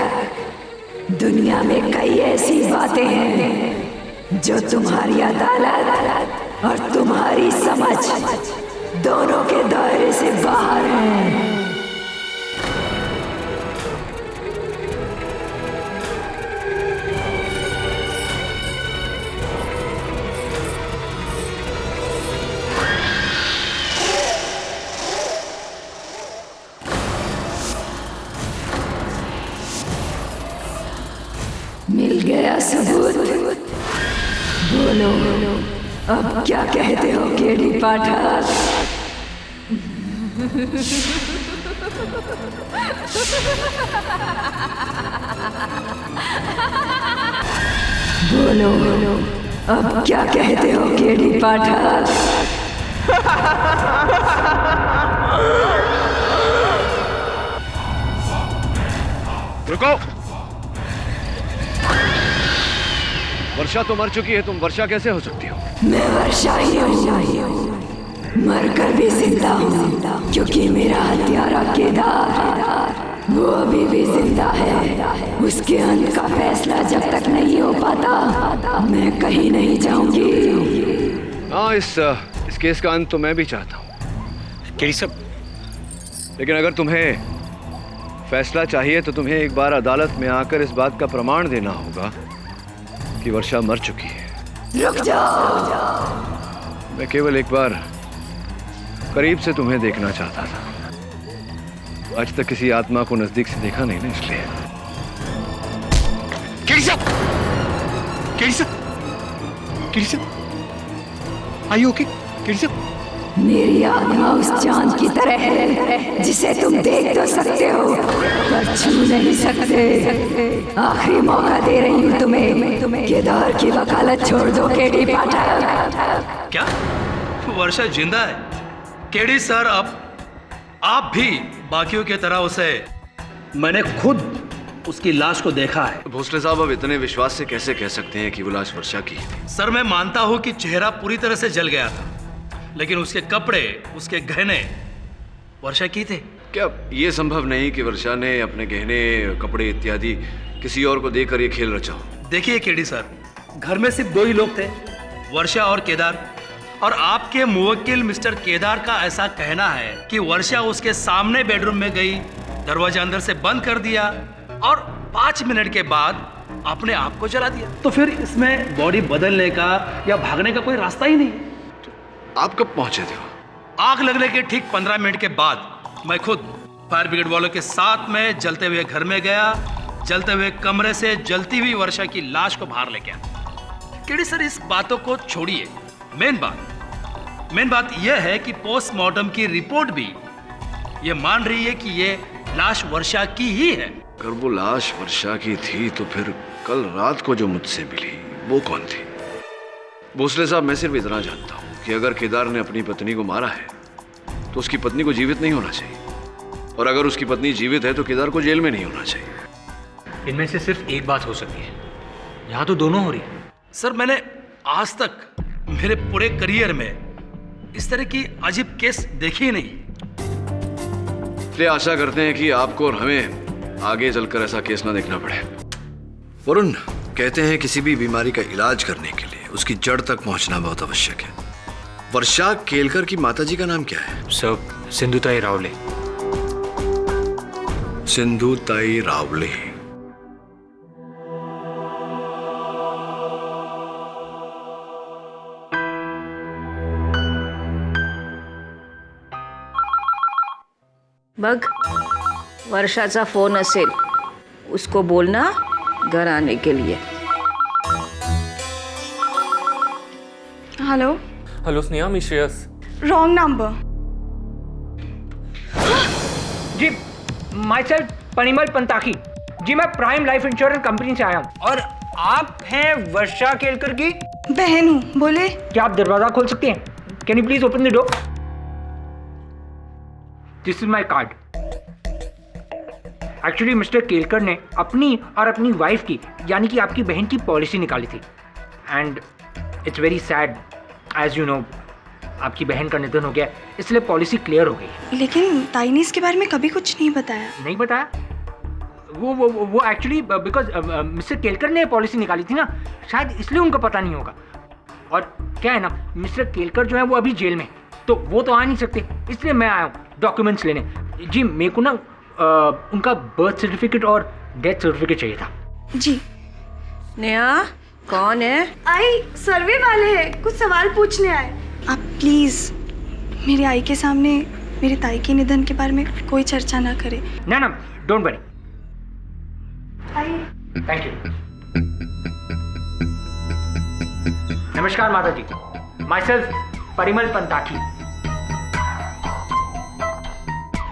दुनिया में कई ऐसी बातें हैं जो तुम्हारी अदालत और तुम्हारी समझ दोनों के दायरे से बाहर हैं। मिल गया सबूत? बोलो अब क्या कहते हो केडी पाठक? बोलो अब क्या कहते हो केडी पाठक? रुको। वर्षा तो मर चुकी है, तुम वर्षा कैसे हो सकती हो? मैं वर्षा ही हूँ, मरकर भी जिंदा हूँ, क्योंकि मेरा हत्यारा केदार वो अभी भी जिंदा है। उसके अंत का फैसला जब तक नहीं हो पाता मैं कहीं नहीं जाऊंगी। हाँ, इस केस का अंत तो मैं भी चाहता हूँ। केडी साहब, लेकिन अगर तुम्हें फैसला चाहिए तो तुम्हें एक बार अदालत में आकर इस बात का प्रमाण देना होगा कि वर्षा मर चुकी है। रुक जाओ। मैं केवल एक बार करीब से तुम्हें देखना चाहता था। आज तक किसी आत्मा को नजदीक से देखा नहीं ना, इसलिए। केडी साहब, केडी साहब, केडी साहब, आर यू ओके? केडी साहब, मेरी आत्मा उस चांद की तरह है जिसे तुम देख तो सकते हो पर छू नहीं सकते। आखिरी मौका दे रही हूँ तुम्हें। केदार की वकालत छोड़ दो केडी पाठक। क्या वर्षा जिंदा है? केडी सर, अब आप भी बाकियों की तरह उसे, मैंने खुद उसकी लाश को देखा है। भोसले साहब, अब इतने विश्वास से कैसे कह सकते हैं कि वो लाश वर्षा की थी? सर, मैं मानता हूँ कि चेहरा पूरी तरह से जल गया था, लेकिन उसके कपड़े, उसके गहने वर्षा की थे। क्या ये संभव नहीं कि वर्षा ने अपने गहने, कपड़े इत्यादि किसी और को देकर ये खेल रचा हो? देखिए केडी सर, घर में सिर्फ 2 ही लोग थे, वर्षा और केदार। और आपके मुवक्किल मिस्टर केदार का ऐसा कहना है कि वर्षा उसके सामने बेडरूम में गई, दरवाजा अंदर से बंद कर दिया और 5 मिनट के बाद अपने आप को जला दिया। तो फिर इसमें बॉडी बदलने का या भागने का कोई रास्ता ही नहीं। आप कब पहुंचे थे? आग लगने के ठीक 15 मिनट के बाद मैं खुद फायर ब्रिगेड वालों के साथ में जलते हुए घर में गया, जलते हुए कमरे से जलती हुई वर्षा की लाश को बाहर लेके आया। केडी सर, इस बातों को छोड़िए, मेन बात यह है कि पोस्टमार्टम की रिपोर्ट भी ये मान रही है कि ये लाश वर्षा की ही है। अगर वो लाश वर्षा की थी तो फिर कल रात को जो मुझसे मिली वो कौन थी? भोसले साहब, मैं सिर्फ इतना जानता हूँ कि अगर केदार ने अपनी पत्नी को मारा है तो उसकी पत्नी को जीवित नहीं होना चाहिए, और अगर उसकी पत्नी जीवित है तो केदार को जेल में नहीं होना चाहिए। इनमें से सिर्फ एक बात हो सकती है, यहाँ तो दोनों हो रही है। सर, मैंने आज तक मेरे पूरे करियर में इस तरह की अजीब केस देखी नहीं। इसलिए आशा करते हैं कि आपको और हमें आगे चलकर ऐसा केस ना देखना पड़े। वरुण, कहते हैं किसी भी बीमारी का इलाज करने के लिए उसकी जड़ तक पहुंचना बहुत आवश्यक है। वर्षा केलकर की माताजी का नाम क्या है? सर, सिंधुताई रावले। सिंधुताई रावले। बघ, वर्षाचा फोन असेल, उसको बोलना घर आने के लिए। हेलो हेलो स्नेहा, मैं श्रेयस। Wrong number. जी, माई सेल्फ परिमल पंताकी। जी, मैं प्राइम लाइफ इंश्योरेंस कंपनी से आया हूँ। और आप हैं वर्षा केलकर की बहन हूँ। बोले। क्या आप दरवाजा खोल सकते हैं? Can you please open the door? This is my card. Actually mister Kelkar ने अपनी और अपनी वाइफ की, यानी कि आपकी बहन की पॉलिसी निकाली थी। And it's very sad, as you know, आपकी बहन का निधन हो गया, इसलिए पॉलिसी क्लियर हो गई। लेकिन ताई ने इसके बारे में कभी कुछ नहीं बताया। नहीं बताया? वो एक्चुअली बिकॉज मिस्टर केलकर ने पॉलिसी निकाली थी ना, शायद इसलिए उनको पता नहीं होगा। और क्या है ना, मिस्टर केलकर जो है वो अभी जेल में, तो वो तो आ नहीं सकते, इसलिए मैं आया हूँ डॉक्यूमेंट्स लेने। जी, मेरे को ना उनका बर्थ सर्टिफिकेट और डेथ सर्टिफिकेट चाहिए था। जी। नेहा, कौन है? आई सर्वे वाले हैं, कुछ सवाल पूछने आए। आप प्लीज मेरे आई के सामने मेरे ताई के निधन के बारे में कोई चर्चा ना करें। ना ना, don't worry. I. Thank you. नमस्कार माता जी, माई सेल्फ परिमल पंताकी।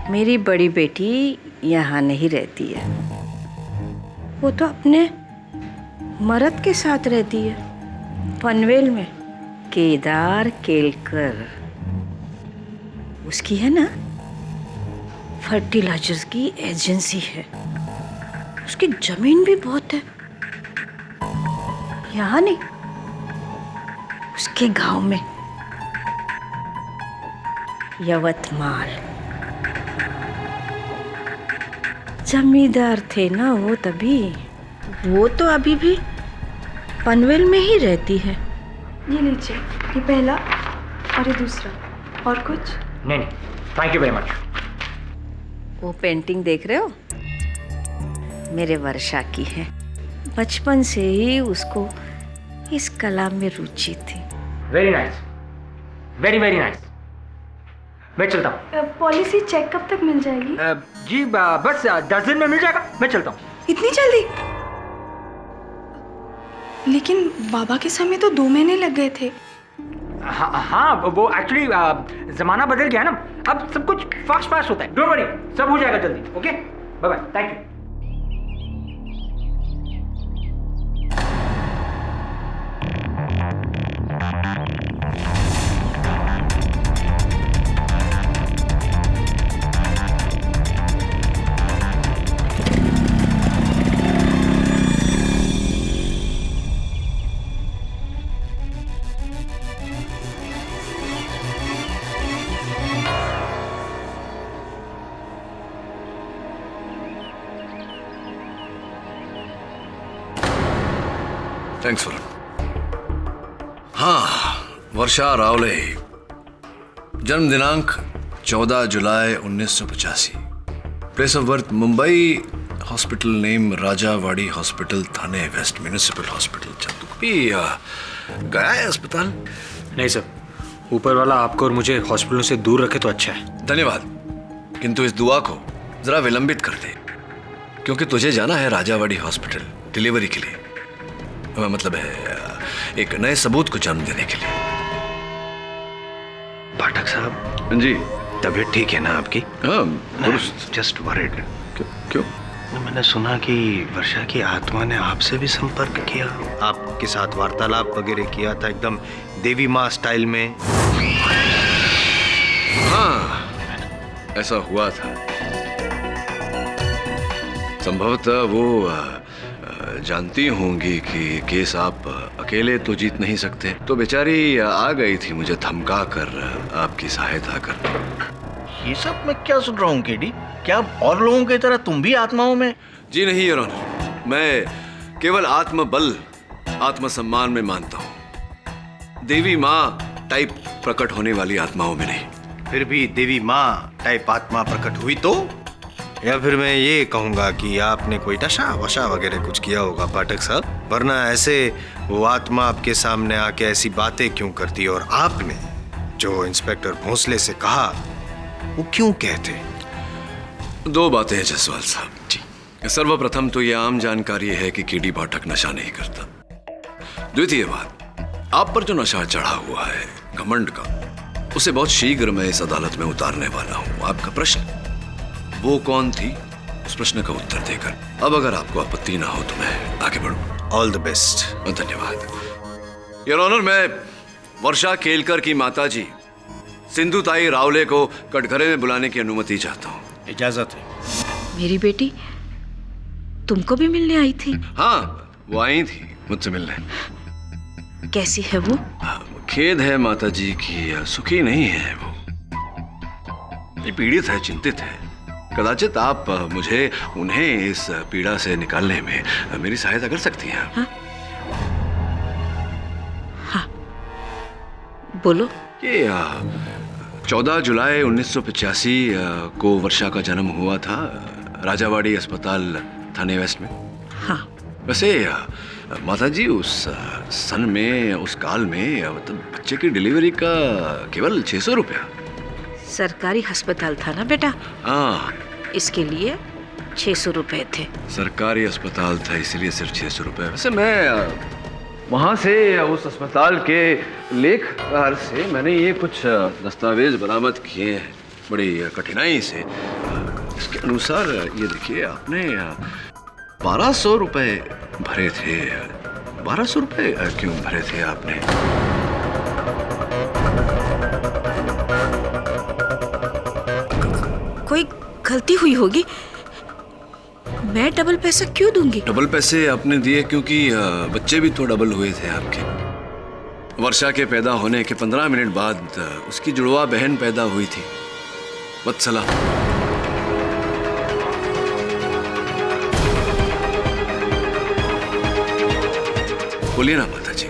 मेरी बड़ी बेटी यहाँ नहीं रहती है, वो तो अपने मर्द के साथ रहती है, पनवेल में। केदार केलकर, उसकी है ना फर्टिलाइजर्स की एजेंसी है, उसकी जमीन भी बहुत है। यहाँ नहीं, उसके गांव में, यवतमाल। जमींदार थे ना वो तभी, वो तो अभी भी पनवेल में ही रहती है। ये लीजिए, ये पहला और ये दूसरा। और कुछ? नहीं, थैंक यू वेरी मच। वो पेंटिंग देख रहे हो, मेरे वर्षा की है। बचपन से ही उसको इस कला में रुचि थी। Very nice, very very nice. मैं चलता हूँ। पॉलिसी चेक कब तक मिल जाएगी? जी बस 10 दिन में मिल जाएगा। मैं चलता हूँ। इतनी जल्दी? लेकिन बाबा के समय तो 2 महीने लग गए थे। हाँ, वो एक्चुअली जमाना बदल गया ना, अब सब कुछ फास्ट फास्ट होता है। डोंट वरी, सब हो जाएगा जल्दी। Okay, bye bye, thank you. Thanks for. हाँ, वर्षा रावले, जन्म दिनांक 14 जुलाई 1985, place of birth Mumbai, hospital name Rajawadi hospital, Thane west municipal hospital. तू भी गया है अस्पताल? नहीं सर, ऊपर वाला आपको और मुझे हॉस्पिटलों से दूर रखे तो अच्छा है। धन्यवाद, किंतु इस दुआ को जरा विलंबित कर दे, क्योंकि तुझे जाना है राजावाड़ी हॉस्पिटल डिलीवरी के लिए, मतलब है एक नए सबूत को जन्म देने के लिए। पाठक साहब जी, तबीयत ठीक है ना आपकी? हाँ, जस्ट वरिड। क्यों? मैंने सुना कि वर्षा की आत्मा ने आपसे भी संपर्क किया, आपके साथ वार्तालाप वगैरह किया था, एकदम देवी माँ स्टाइल में। हाँ, ऐसा हुआ था। संभवतः वो जानती होंगी कि केस आप अकेले तो जीत नहीं सकते, तो बेचारी आ गई थी मुझे धमका कर आपकी सहायता करने। ये सब मैं क्या सुन रहा हूँ केडी? क्या और लोगों की तरह तुम भी आत्माओं में? जी नहीं योर ऑनर, मैं केवल आत्मबल, आत्मसम्मान में मानता हूं, देवी माँ टाइप प्रकट होने वाली आत्माओं में नहीं। फिर भी देवी माँ टाइप आत्मा प्रकट हुई तो, या फिर मैं ये कहूंगा कि आपने कोई नशा वशा वगैरह कुछ किया होगा पाठक साहब, वरना ऐसे वो आत्मा आपके सामने आके ऐसी बातें क्यों करती, और आपने जो इंस्पेक्टर भोंसले से कहा वो क्यों कहते? दो बातें हैं जसवाल साहब जी। सर्वप्रथम तो यह आम जानकारी है कि केडी पाठक नशा नहीं करता। द्वितीय बात, आप पर जो नशा चढ़ा हुआ है घमंड का, उसे बहुत शीघ्र मैं इस अदालत में उतारने वाला हूं। आपका प्रश्न, वो कौन थी, उस प्रश्न का उत्तर देकर अब अगर आपको आपत्ति ना हो तो मैं आगे बढ़ूं। All the best. धन्यवाद। योर ऑनर, मैं वर्षा केलकर की माताजी सिंधुताई रावले को कटघरे में बुलाने की अनुमति चाहता हूँ। इजाजत है। मेरी बेटी तुमको भी मिलने आई थी? हाँ, वो आई थी मुझसे मिलने। कैसी है वो? खेद है माताजी की सुखी नहीं है वो, ये पीड़ित है, चिंतित है। कदाचित आप मुझे उन्हें इस पीड़ा से निकालने में मेरी सहायता कर सकती हैं। हाँ? हाँ, बोलो। ये 14 जुलाई 1985 को वर्षा का जन्म हुआ था राजावाड़ी अस्पताल थाने वेस्ट में। हाँ। वैसे माताजी उस सन में, उस काल में मतलब बच्चे की डिलीवरी का केवल 600 रुपया। सरकारी अस्पताल था ना बेटा? हाँ, इसके लिए 600 रुपए थे। सरकारी अस्पताल था इसलिए सिर्फ 600 रुपए। वैसे मैं वहाँ से, उस अस्पताल के लेखकार से मैंने ये कुछ दस्तावेज बरामद किए हैं बड़ी कठिनाई से। इसके अनुसार ये देखिए, आपने 1200 रुपए भरे थे। 1200 रुपए क्यों भरे थे आपने? कोई गलती हुई होगी, मैं डबल पैसा क्यों दूंगी? डबल पैसे आपने दिए क्योंकि बच्चे भी तो डबल हुए थे आपके। वर्षा के पैदा होने के 15 मिनट बाद उसकी जुड़वा बहन पैदा हुई थी, वत्सला। बोलिए ना माता जी,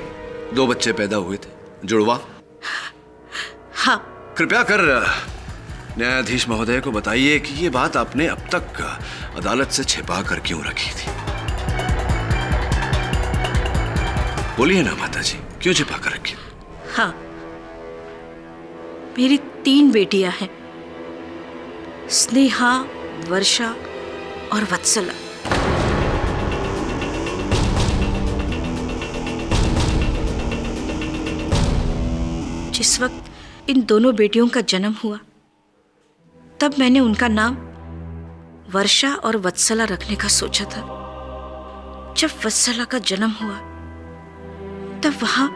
2 बच्चे पैदा हुए थे, जुड़वा। हाँ। कृपया कर न्यायाधीश महोदय को बताइए कि ये बात आपने अब तक अदालत से छिपा कर क्यों रखी थी? बोलिए ना माता जी, क्यों छिपा कर रखी? हाँ, मेरी 3 बेटियां हैं, स्नेहा, वर्षा और वत्सला। जिस वक्त इन दोनों बेटियों का जन्म हुआ, तब मैंने उनका नाम वर्षा और वत्सला रखने का सोचा था। जब वत्सला का जन्म हुआ, तब वहां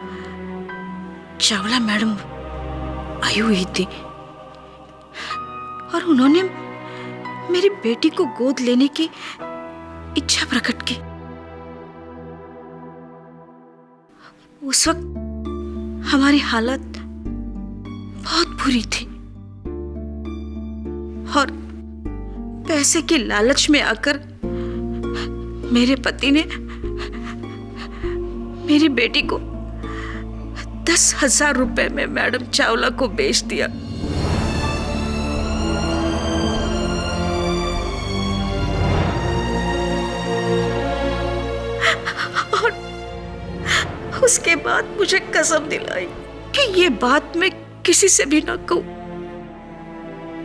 चावला मैडम आई हुई थी और उन्होंने मेरी बेटी को गोद लेने की इच्छा प्रकट की। उस वक्त हमारी हालत बहुत बुरी थी और पैसे की लालच में आकर मेरे पति ने मेरी बेटी को 10,000 रुपए में मैडम चावला को बेच दिया। और उसके बाद मुझे कसम दिलाई कि ये बात मैं किसी से भी ना कहूं,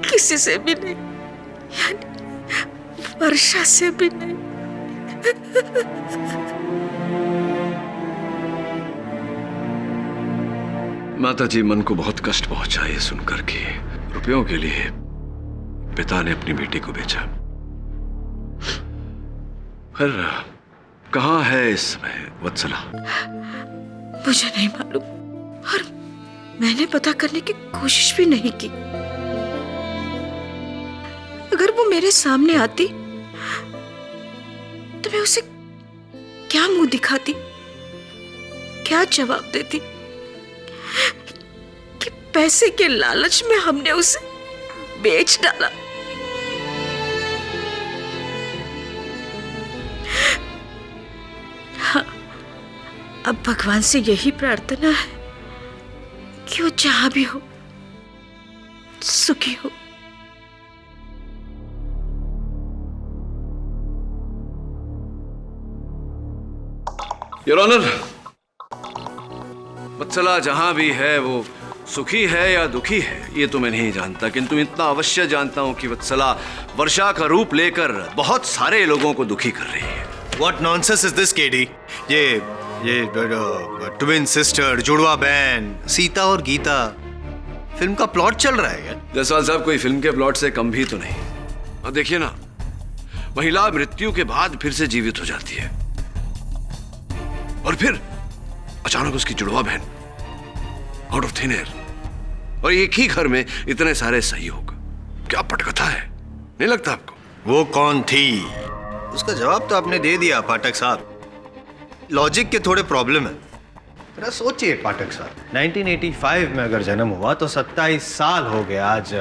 किसी से भी नहीं, यानी वर्षा से भी नहीं। माता जी, मन को बहुत कष्ट पहुंचा ये सुनकर के रुपयों के लिए पिता ने अपनी बेटी को बेचा। फिर कहाँ है इस समय वत्सला? मुझे नहीं मालूम और मैंने पता करने की कोशिश भी नहीं की। अगर वो मेरे सामने आती तो मैं उसे क्या मुंह दिखाती, क्या जवाब देती कि पैसे के लालच में हमने उसे बेच डाला। अब भगवान से यही प्रार्थना है कि वो जहां भी हो सुखी हो। योर ऑनर, वत्सला जहां भी है वो सुखी है या दुखी है ये तो मैं नहीं जानता, किंतु इतना अवश्य जानता हूं कि वत्सला वर्षा का रूप लेकर बहुत सारे लोगों को दुखी कर रही है। What nonsense is this, KD? ये ट्विन सिस्टर, जुड़वा बहन, सीता और गीता, फिल्म का प्लॉट चल रहा है क्या? जायसवाल साहब, कोई फिल्म के प्लॉट से कम भी तो नहीं। और देखिए ना, महिला मृत्यु के बाद फिर से जीवित हो जाती है और फिर अचानक उसकी जुड़वा बहन आउट ऑफ थिन एयर, और एक ही घर में इतने सारे सहयोग। क्या पटकथा है, नहीं लगता आपको? वो कौन थी? उसका जवाब तो आपने दे दिया पाठक साहब। लॉजिक के थोड़े प्रॉब्लम है। जरा सोचिए पाठक साहब, 1985 में अगर जन्म हुआ तो 27 साल हो गए आज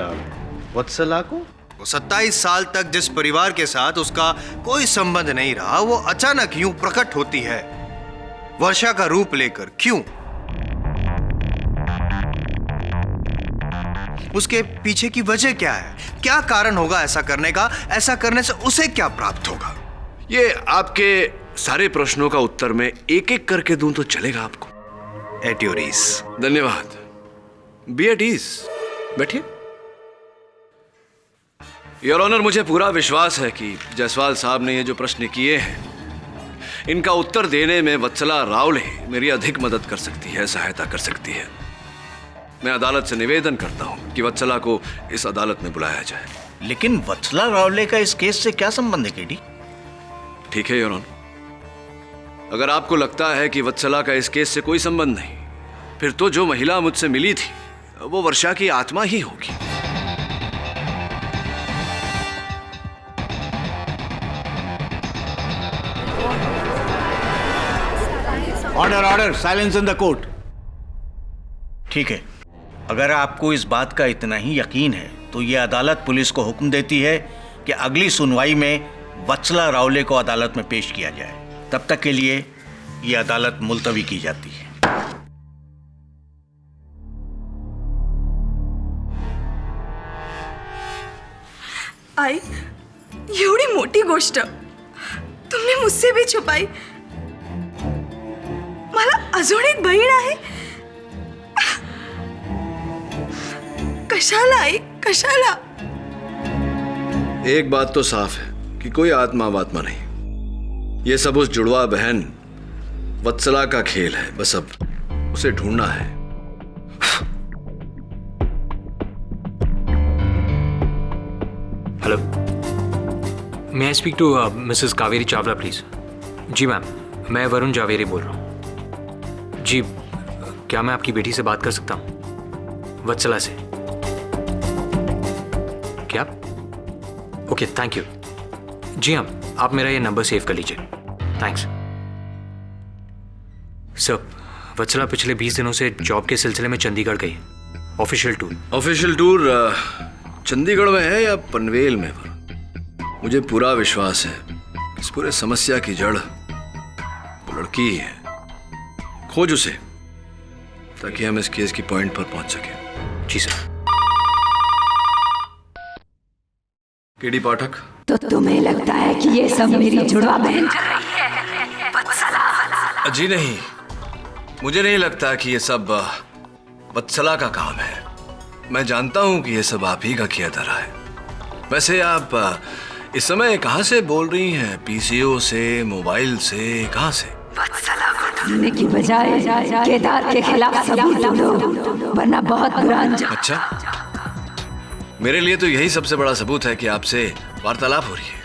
वत्सला को। वो 27 साल तक जिस परिवार के साथ उसका कोई संबंध नहीं रहा, वो अचानक यूं प्रकट होती है वर्षा का रूप लेकर। क्यों? उसके पीछे की वजह क्या है? क्या कारण होगा ऐसा करने का? ऐसा करने से उसे क्या प्राप्त होगा? ये आपके सारे प्रश्नों का उत्तर मैं एक एक करके दूं तो चलेगा आपको? At your ease. धन्यवाद। बी एट ईज, बैठिए। योर ऑनर, मुझे पूरा विश्वास है कि जायसवाल साहब ने ये जो प्रश्न किए हैं इनका उत्तर देने में वत्सला रावले मेरी अधिक मदद कर सकती है, सहायता कर सकती है। मैं अदालत से निवेदन करता हूं कि वत्सला को इस अदालत में बुलाया जाए। लेकिन वत्सला रावले का इस केस से क्या संबंध है केडी? ठीक है योर ऑनर, अगर आपको लगता है कि वत्सला का इस केस से कोई संबंध नहीं, फिर तो जो महिला मुझसे मिली थी वो वर्षा की आत्मा ही होगी। Order order, silence in the court. ठीक है, अगर आपको इस बात का इतना ही यकीन है तो ये अदालत पुलिस को हुक्म देती है कि अगली सुनवाई में वत्सला रावले को अदालत में पेश किया जाए। तब तक के लिए ये अदालत मुलतवी की जाती है। आई, एवढी मोठी गोष्ट तुमने मुझसे भी छुपाई। मला अजून एक बहीण आहे। कशाला आई, कशाला? एक बात तो साफ है कि कोई आत्मा वात्मा नहीं, ये सब उस जुड़वा बहन वत्सला का खेल है। बस अब उसे ढूंढना है। Hello, may I speak to Mrs Kaveri Chawla please? जी मैम, मैं वरुण जावेरी बोल रहा हूँ। जी, क्या मैं आपकी बेटी से बात कर सकता हूँ? वत्सला से। क्या? Okay, thank you. जी हाँ, आप मेरा ये नंबर सेव कर लीजिए। Thanks sir. वत्सला पिछले 20 दिनों से जॉब के सिलसिले में चंडीगढ़ गई है। Official tour. Official tour Chandigarh में है या पनवेल में? मुझे पूरा विश्वास है इस पूरे समस्या की जड़ वो लड़की ही है। खोज उसे ताकि हम इस केस की पॉइंट पर पहुंच सके। जी सर। केडी पाठक, तो तुम्हें लगता है कि ये सब मेरी जुड़वा बहन कर रही है? वत्सला। जी नहीं, मुझे नहीं लगता कि ये सब वत्सला का काम है। मैं जानता हूं कि ये सब आप ही का किया धरा है। वैसे आप इस समय कहां से बोल रही हैं? पीसीओ से, मोबाइल से, कहां से? वत्सला को ढूंढने की बजाय केदार के खिलाफ सबूत ढूंढो, वरना बहुत बुरा अंजाम। अच्छा, मेरे लिए तो यही सबसे बड़ा सबूत है कि आपसे वार्तालाप हो रही है।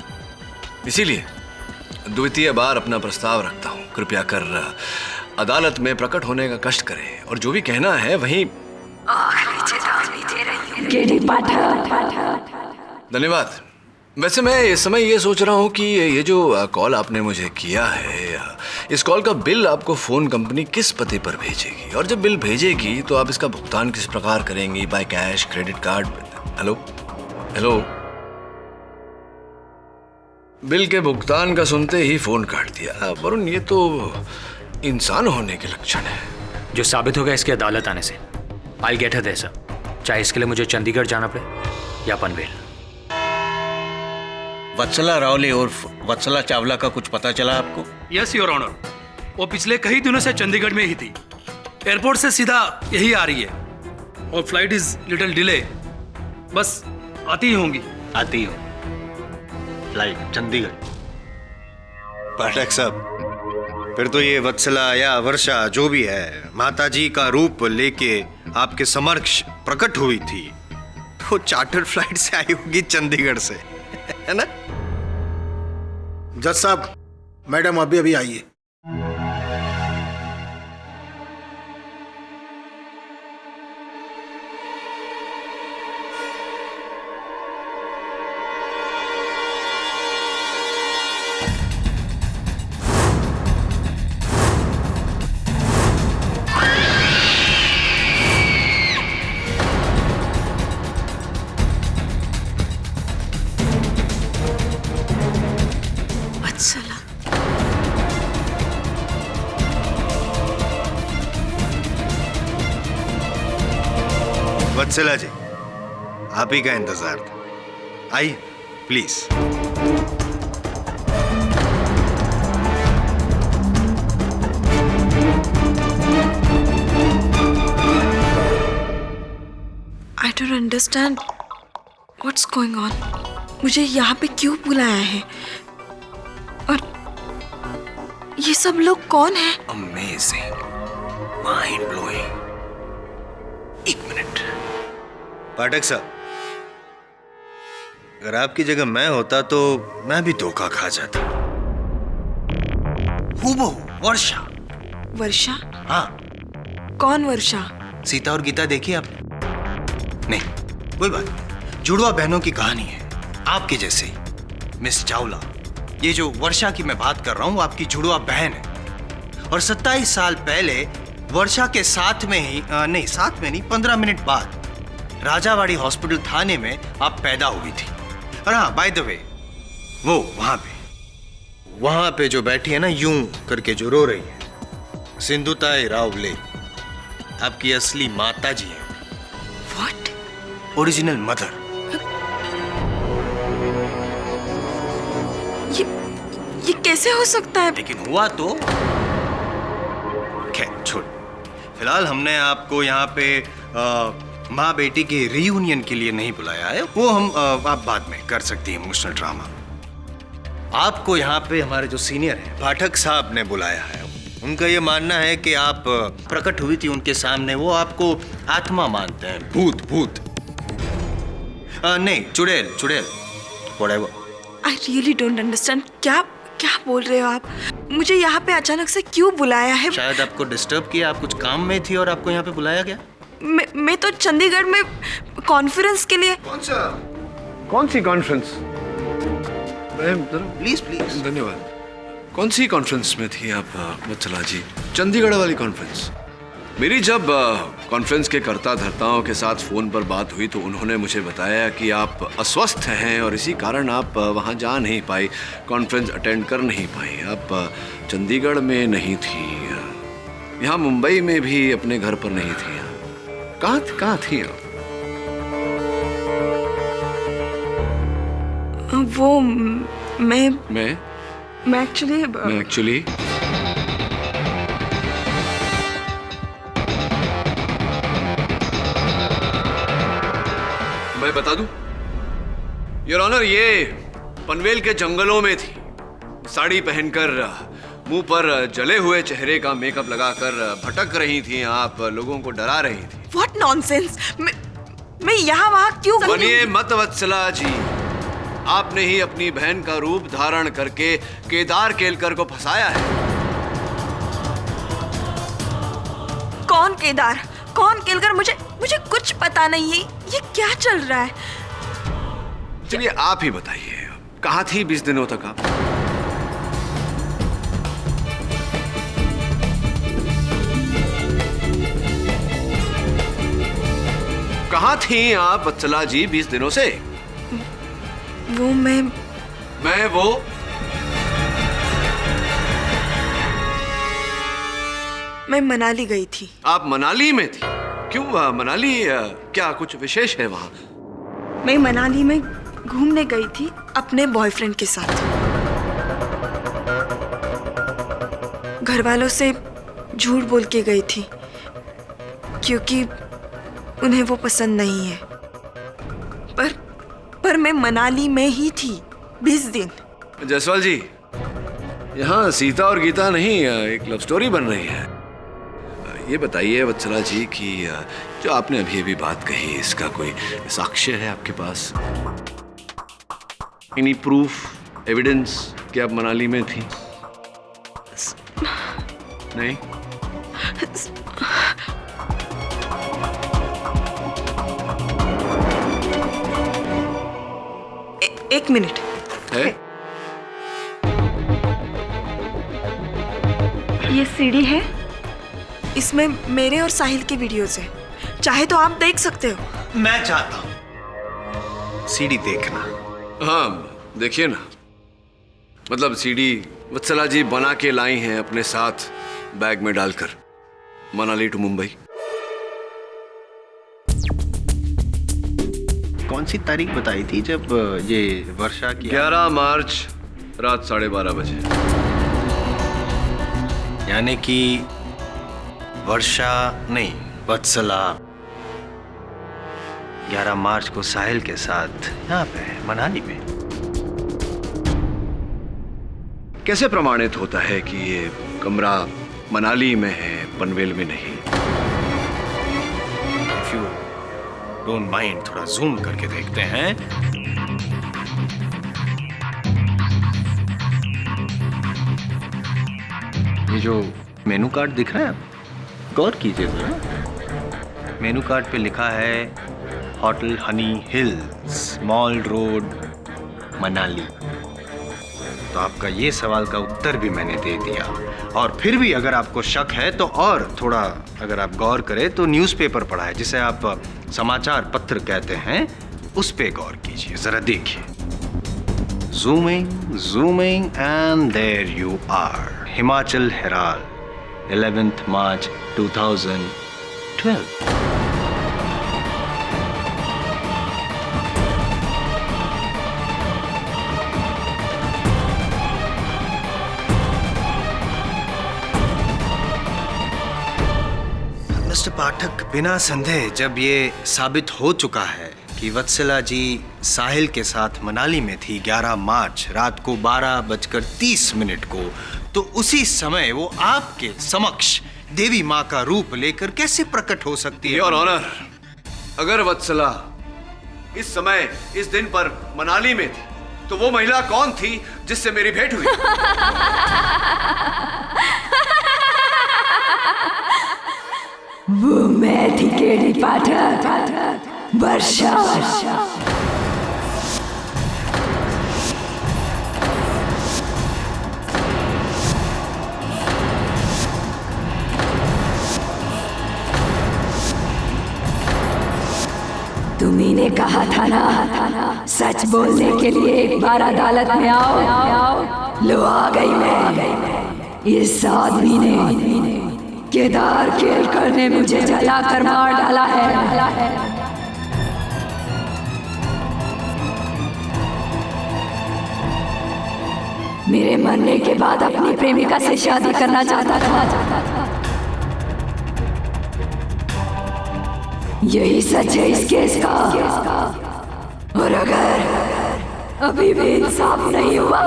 इसीलिए द्वितीय बार अपना प्रस्ताव रखता हूं। कृपया कर अदालत में प्रकट होने का कष्ट करें और जो भी कहना है वहीं। धन्यवाद। वैसे मैं इस समय ये सोच रहा हूँ कि ये जो कॉल आपने मुझे किया है, इस कॉल का बिल आपको फोन कंपनी किस पते पर भेजेगी, और जब बिल भेजेगी तो आप इसका भुगतान किस प्रकार करेंगी? By cash, credit card? Hello hello, bill के भुगतान का सुनते ही फोन काट दिया। वरुण, ये तो इंसान होने के लक्षण है। जो साबित होगा इसकी अदालत आने से। I get her there sir, चाहे इसके लिए मुझे चंडीगढ़ जाना पड़े या पनवेल। वत्सला रावले उर्फ वत्सला चावला का कुछ पता चला आपको? यस योर ऑनर, वो पिछले कई दिनों से चंडीगढ़ में ही थी। एयरपोर्ट से सीधा यही आ रही है और फ्लाइट इज लिटिल डिले, बस आती ही होंगी। आती हो फ्लाइट चंडीगढ़। पाठक साहब, फिर तो ये वत्सला या वर्षा जो भी है माताजी का रूप लेके आपके समक्ष प्रकट हुई थी, तो चार्टर्ड फ्लाइट से आई होगी चंडीगढ़ से, है ना? जज साहब, मैडम अभी अभी आई है। वत्सला जी, आप ही का इंतजार था। आइए please. I don't understand what's going on. मुझे यहाँ पे क्यों बुलाया है और ये सब लोग कौन है? Amazing, mind blowing. एक मिनट पाठक साहब, अगर आपकी जगह मैं होता तो मैं भी धोखा खा जाता। हूबहू वर्षा। वर्षा? हाँ। कौन वर्षा? सीता और गीता देखी आपने? नहीं, कोई बात नहीं। जुड़वा बहनों की कहानी है, आपके जैसे ही। मिस चावला, ये जो वर्षा की मैं बात कर रहा हूँ, आपकी जुड़वा बहन है। और 27 साल पहले वर्षा के साथ में ही साथ में नहीं 15 मिनट बाद राजावाड़ी हॉस्पिटल थाने में आप पैदा हुई थी। और हाँ, बाय द वे, वो वहां पे जो बैठी है ना यूं करके जो रो रही है, सिंधुताई रावले आपकी असली माता जी है। व्हाट? Original mother. ये कैसे हो सकता है? लेकिन हुआ तो खैर छोड़। फिलहाल हमने आपको यहाँ पे माँ बेटी के रियूनियन के लिए नहीं बुलाया है, वो हम आप बाद में कर सकती हैं, इमोशनल ड्रामा। आपको यहाँ पे हमारे जो सीनियर हैं पाठक साहब ने बुलाया है। उनका ये मानना है कि आप प्रकट हुई थी उनके सामने, वो आपको आत्मा मानते हैं, भूत। नहीं, चुड़ैल whatever. I really don't understand. क्या बोल रहे हो आप? मुझे यहाँ पे अचानक से क्यों बुलाया है? शायद आपको डिस्टर्ब किया, आप कुछ काम में थी और आपको यहाँ पे बुलाया गया। मैं तो चंडीगढ़ में कॉन्फ्रेंस के लिए। कौन सी कॉन्फ्रेंस? प्लीज। धन्यवाद। कौन सी कॉन्फ्रेंस में थी आप वत्सला जी? चंडीगढ़ वाली कॉन्फ्रेंस। मेरी जब कॉन्फ्रेंस के कर्ता धर्ताओं के साथ फोन पर बात हुई तो उन्होंने मुझे बताया कि आप अस्वस्थ हैं और इसी कारण आप वहां जा नहीं पाई, कॉन्फ्रेंस अटेंड कर नहीं पाई। आप चंडीगढ़ में नहीं थी, यहाँ मुंबई में भी अपने घर पर नहीं थी। कहाँ थी आप? वो मैं एक्चुअली मैं बता दूं योर ऑनर, ये पनवेल के जंगलों में थी। साड़ी पहनकर, मुंह पर जले हुए चेहरे का मेकअप लगाकर भटक रही थी, आप लोगों को डरा रही थी। What nonsense! मैं यहाँ वहाँ क्यों? बनिए मत वत्सला जी, आपने ही अपनी बहन का रूप धारण करके केदार केलकर को फंसाया है। कौन केदार, कौन केलकर? मुझे कुछ पता नहीं है। ये क्या चल रहा है? चलिए आप ही बताइए, कहाँ थी 20 दिनों तक आप? कहाँ थी आप वत्सला जी 20 दिनों से? वो मैं मैं मनाली गई थी। आप मनाली में थी? क्यों मनाली? क्या कुछ विशेष है वहां? मैं मनाली में घूमने गई थी अपने बॉयफ्रेंड के साथ। घर वालों से झूठ बोल के गई थी क्योंकि उन्हें वो पसंद नहीं है। पर मैं मनाली में ही थी 20 दिन। जायसवाल जी, यहाँ सीता और गीता नहीं, एक लव स्टोरी बन रही है। ये बताइए वत्सला जी कि जो आपने अभी अभी बात कही, इसका कोई साक्ष्य है आपके पास? एनी प्रूफ, एविडेंस कि आप मनाली में थी? नहीं? एक मिनट है? ये सीडी है, इसमें मेरे और साहिल के वीडियोस हैं। चाहे तो आप देख सकते हो। मैं चाहता हूं सीडी देखना। हाँ देखिए ना, मतलब सीडी वत्सला जी बना के लाई हैं अपने साथ बैग में डालकर, मनाली टू मुंबई। कौन सी तारीख बताई थी जब ये वर्षा की? 11 मार्च रात 12:30 बजे। यानी कि वर्षा नहीं, वत्सला 11 मार्च को साहिल के साथ यहाँ पे मनाली में। कैसे प्रमाणित होता है कि ये कमरा मनाली में है, पनवेल में नहीं? इफ यू डोंट माइंड थोड़ा जूम करके देखते हैं। ये जो मेनू कार्ड दिख रहा है, गौर कीजिए जरा। मेनू कार्ड पे लिखा है hotel Honey hills, mall road, Manali. तो आपका ये सवाल का उत्तर भी मैंने दे दिया। और फिर भी अगर आपको शक है तो और थोड़ा अगर आप गौर करें तो न्यूज़पेपर पढ़ा है, जिसे आप समाचार पत्र कहते हैं, उस पे गौर कीजिए जरा, देखिए। Zooming zooming and there you are. Himachal herald 11th March 2012। Mister Pathak, बिना संदेह जब ये साबित हो चुका है कि वत्सला जी साहिल के साथ मनाली में थी 11 मार्च रात को 12:30 को, तो उसी समय वो आपके समक्ष देवी माँ का रूप लेकर कैसे प्रकट हो सकती है? योर ऑनर, अगर वत्सला इस समय इस दिन पर मनाली में थी, तो वो महिला कौन थी जिससे मेरी भेंट हुई? वो मैं थी केडी पाठक, वर्षा। तुम्ही ने कहा था ना, सच बोलने के लिए एक बार अदालत में आओ। लो आ गई मैं। इस आदमी ने, केदार केलकर ने मुझे जलाकर मार डाला है। मेरे मरने के बाद अपनी प्रेमिका से शादी करना चाहता था। यही सच है इस केस का। और अगर अभी भी इंसाफ नहीं हुआ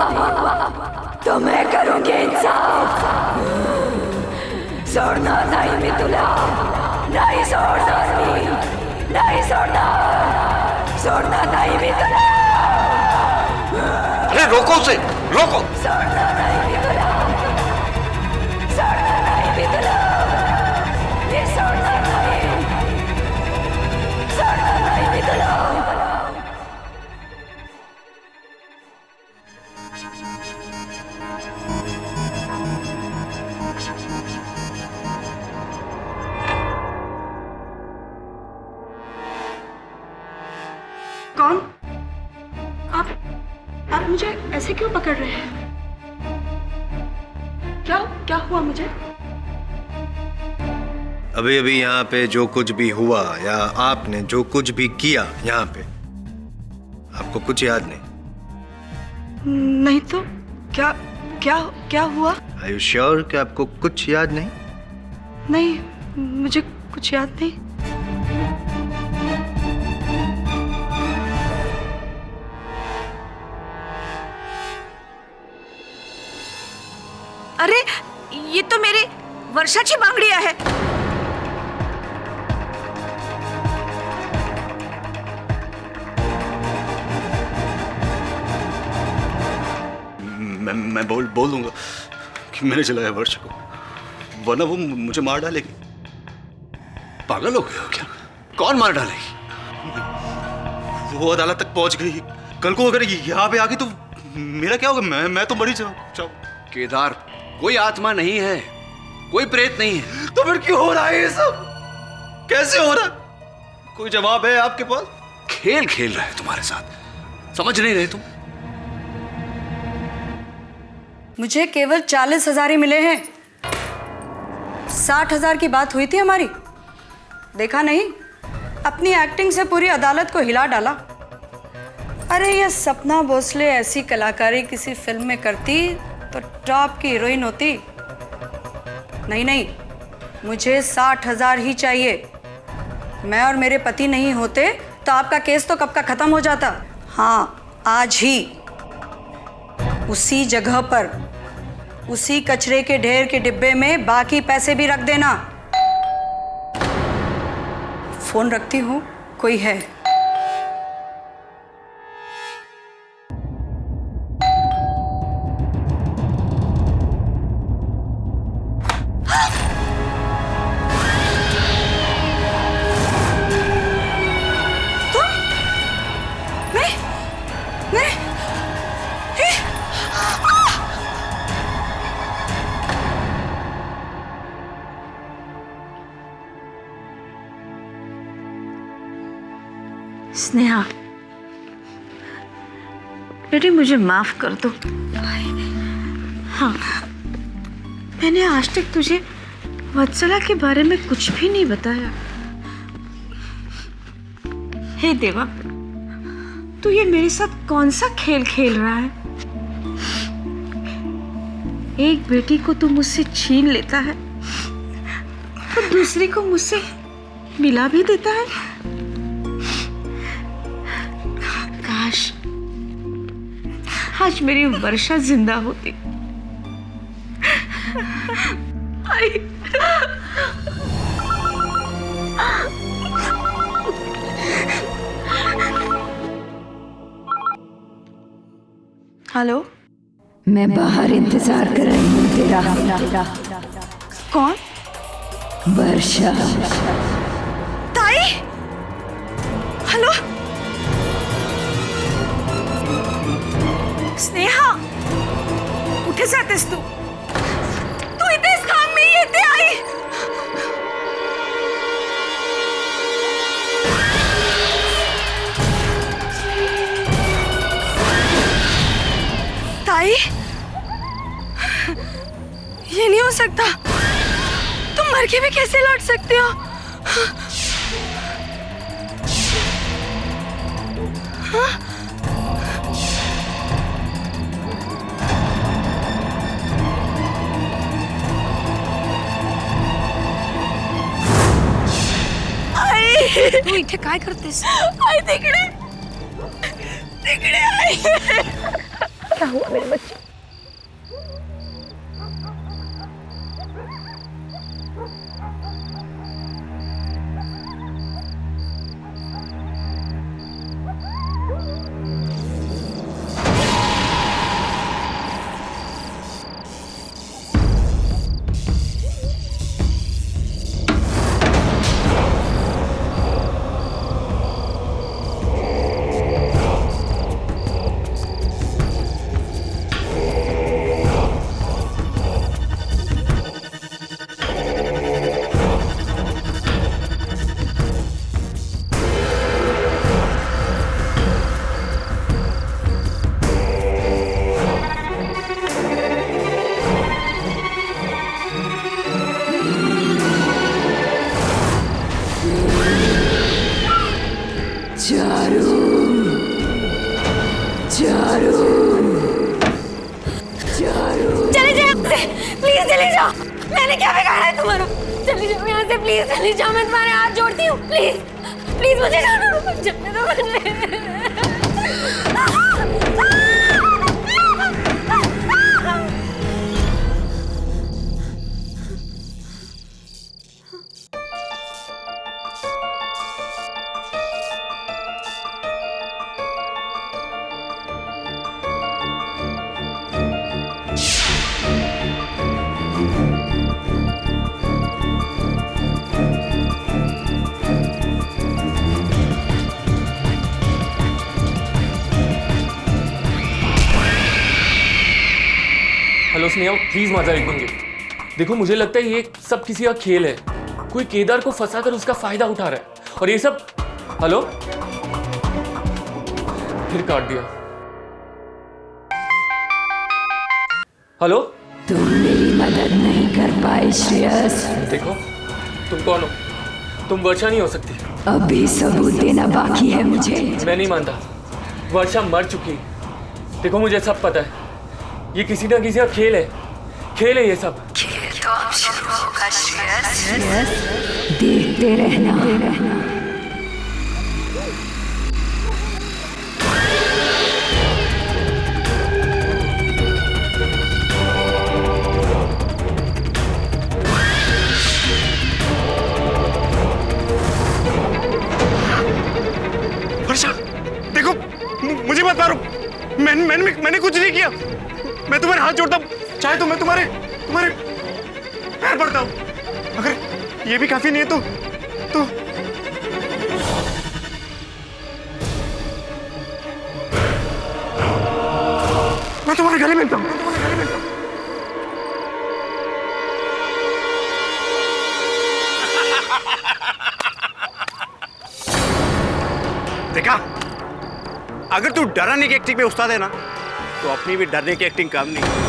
तो मैं करूंगी इंसाफ। सोडना नहीं मितुला, नहीं सोडना, नहीं सोडना, सोडना नहीं मितुला। अरे रोको उसे, रोको। सोडना नहीं मितुला, सोडना नहीं मितुला, ये सोडना नहीं, सोडना नहीं मितुला। कौन? आप मुझे ऐसे क्यों पकड़ रहे हैं? क्या हुआ मुझे? अभी अभी यहाँ पे जो कुछ भी हुआ या आपने जो कुछ भी किया यहाँ पे, आपको कुछ याद नहीं? नहीं तो क्या क्या क्या हुआ? Are you sure कि आपको कुछ याद नहीं? नहीं, मुझे कुछ याद नहीं। अरे ये तो मेरी वर्षाची बांगड़िया है। मैं बोल दूंगा कि मैंने जलाया वर्षा को, वरना वो मुझे मार डालेगी। पागल हो गए हो क्या? कौन मार डालेगी? वो अदालत तक पहुंच गई। कल को अगर यहाँ पे आ गई तो मेरा क्या होगा? मैं तो मरी जाऊँ। केदार, कोई आत्मा नहीं है, कोई प्रेत नहीं है। तो फिर क्यों हो रहा है ये सब? कैसे हो रहा? कोई जवाब है आपके पास? खेल खेल रहा है तुम्हारे साथ, समझ नहीं रहे तुम? मुझे केवल 40,000 ही मिले हैं। 60,000 की बात हुई थी हमारी, देखा नहीं? अपनी एक्टिंग से पूरी अदालत को हिला डाला। अरे ये सपना भोसले ऐसी कलाकारी किसी फिल्म में करती तो टॉप की हीरोइन होती। नहीं नहीं, मुझे 60,000 ही चाहिए। मैं और मेरे पति नहीं होते तो आपका केस तो कब का खत्म हो जाता। हाँ, आज ही उसी जगह पर, उसी कचरे के ढेर के डिब्बे में बाकी पैसे भी रख देना। फोन रखती हूँ, कोई है? स्नेहा, बेटी मुझे माफ कर दो। हाँ, मैंने आज तक तुझे वत्सला के बारे में कुछ भी नहीं बताया। हे देवा, तू ये मेरे साथ कौन सा खेल खेल रहा है? एक बेटी को तू मुझसे छीन लेता है तो दूसरी को मुझसे मिला भी देता है। काश आज मेरी वर्षा जिंदा होती। हेलो, मैं बाहर इंतजार कर रही हूँ तेरा। कौन? वर्षा। ताई, हेलो। स्नेहा, कुठे जातेस तू? तू इथेच थांब, मी येते आई। ताई, ये नहीं हो सकता। तुम मर के भी कैसे लौट सकते हो? हाँ? तू इथे काय करतेस? आई तिकडे, तिकडे आई। क्या हुआ मेरे बच्चे? चारू चारू चारू चले जाओ यहाँ से, प्लीज चले जाओ। मैंने क्या बिगाड़ा है तुम्हारा? चले जाओ यहाँ से, प्लीज चले जाओ। मैं तुम्हारे हाथ जोड़ती हूँ, प्लीज प्लीज मुझे जाने दो, जाने दो मुझे। हेलो स्नेहा, प्लीज माझा ऐकून घे। देखो, मुझे लगता है ये सब किसी का खेल है। कोई केदार को फंसाकर उसका फायदा उठा रहा है, और ये सब। हेलो, फिर काट दिया। हेलो, तुम मेरी मदद नहीं कर पाए श्रेयस। देखो, तुम कौन हो? तुम वर्षा नहीं हो सकती। अभी सबूत देना बाकी है मुझे। मैं नहीं मानता, वर्षा मर चुकी। देखो, मुझे सब पता है, ये किसी ना किसी का खेल है ये सब। खेल तो अब शुरू होगा श्रेयस, देखते रहना। वर्षा, देखो, मुझे मत मारो। मैंने कुछ नहीं किया। मैं तुम्हारे हाथ जोड़ता हूँ, चाहे तो मैं तुम्हारे पैर पड़ता हूँ। अगर ये भी काफी नहीं है तो मैं तुम्हारे गले मिलता हूँ। देखा, अगर तू डराने की एक्टिंग में उस्ताद है ना, तो अपनी भी डरने की एक्टिंग काम नहीं।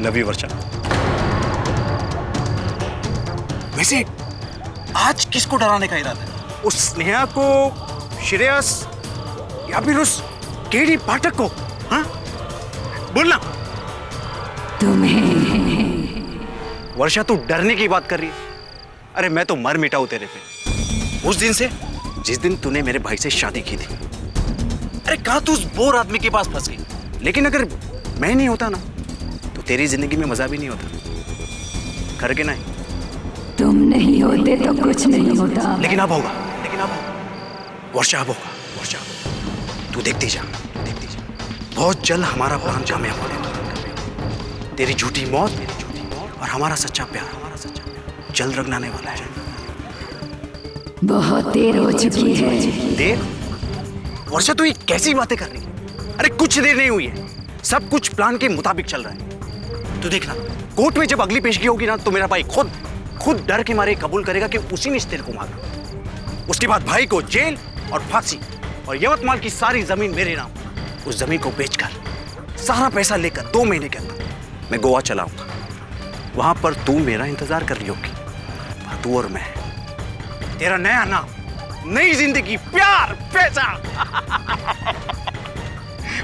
नवी वर्षा, वैसे आज किसको डराने का इरादा है? उस स्नेहा को, श्रेयस, या फिर उस केडी पाठक को? हाँ, बोलना। तुम्हें। वर्षा, तू डरने की बात कर रही है? अरे मैं तो मर मिटा हूं तेरे पे, उस दिन से जिस दिन तूने मेरे भाई से शादी की थी। अरे कहाँ तू उस बोर आदमी के पास फंस गई। लेकिन अगर मैं नहीं होता ना, तो तेरी जिंदगी में मजा भी नहीं होता। कर के नहीं? तुम नहीं होते तो कुछ नहीं होता। लेकिन अब होगा, वर्षा, अब होगा। वर्षा, तू देखती जा। बहुत जल्द हमारा प्लान कामयाब होगा। तेरी झूठी मौत और हमारा सच्चा प्यार जल्द रंगने वाला है। बहुत देर हो चुकी है। देर? वर्षा, तू ये कैसी बातें कर रही है? अरे कुछ देर नहीं हुई है, सब कुछ प्लान के मुताबिक चल रहा है। तू देखना, कोर्ट में जब अगली पेशगी होगी ना, तो मेरा भाई खुद डर के मारे कबूल करेगा कि उसी ने इस तेल को मारा। उसके बाद भाई को जेल और फांसी, और यवतमाल की सारी जमीन मेरे नाम। उस जमीन को बेचकर सारा पैसा लेकर 2 महीने के अंदर मैं गोवा चलाऊंगा। वहां पर तू मेरा इंतजार कर रही होगी, और तू और मैं, तेरा नया नाम, नई जिंदगी, प्यार, पैसा।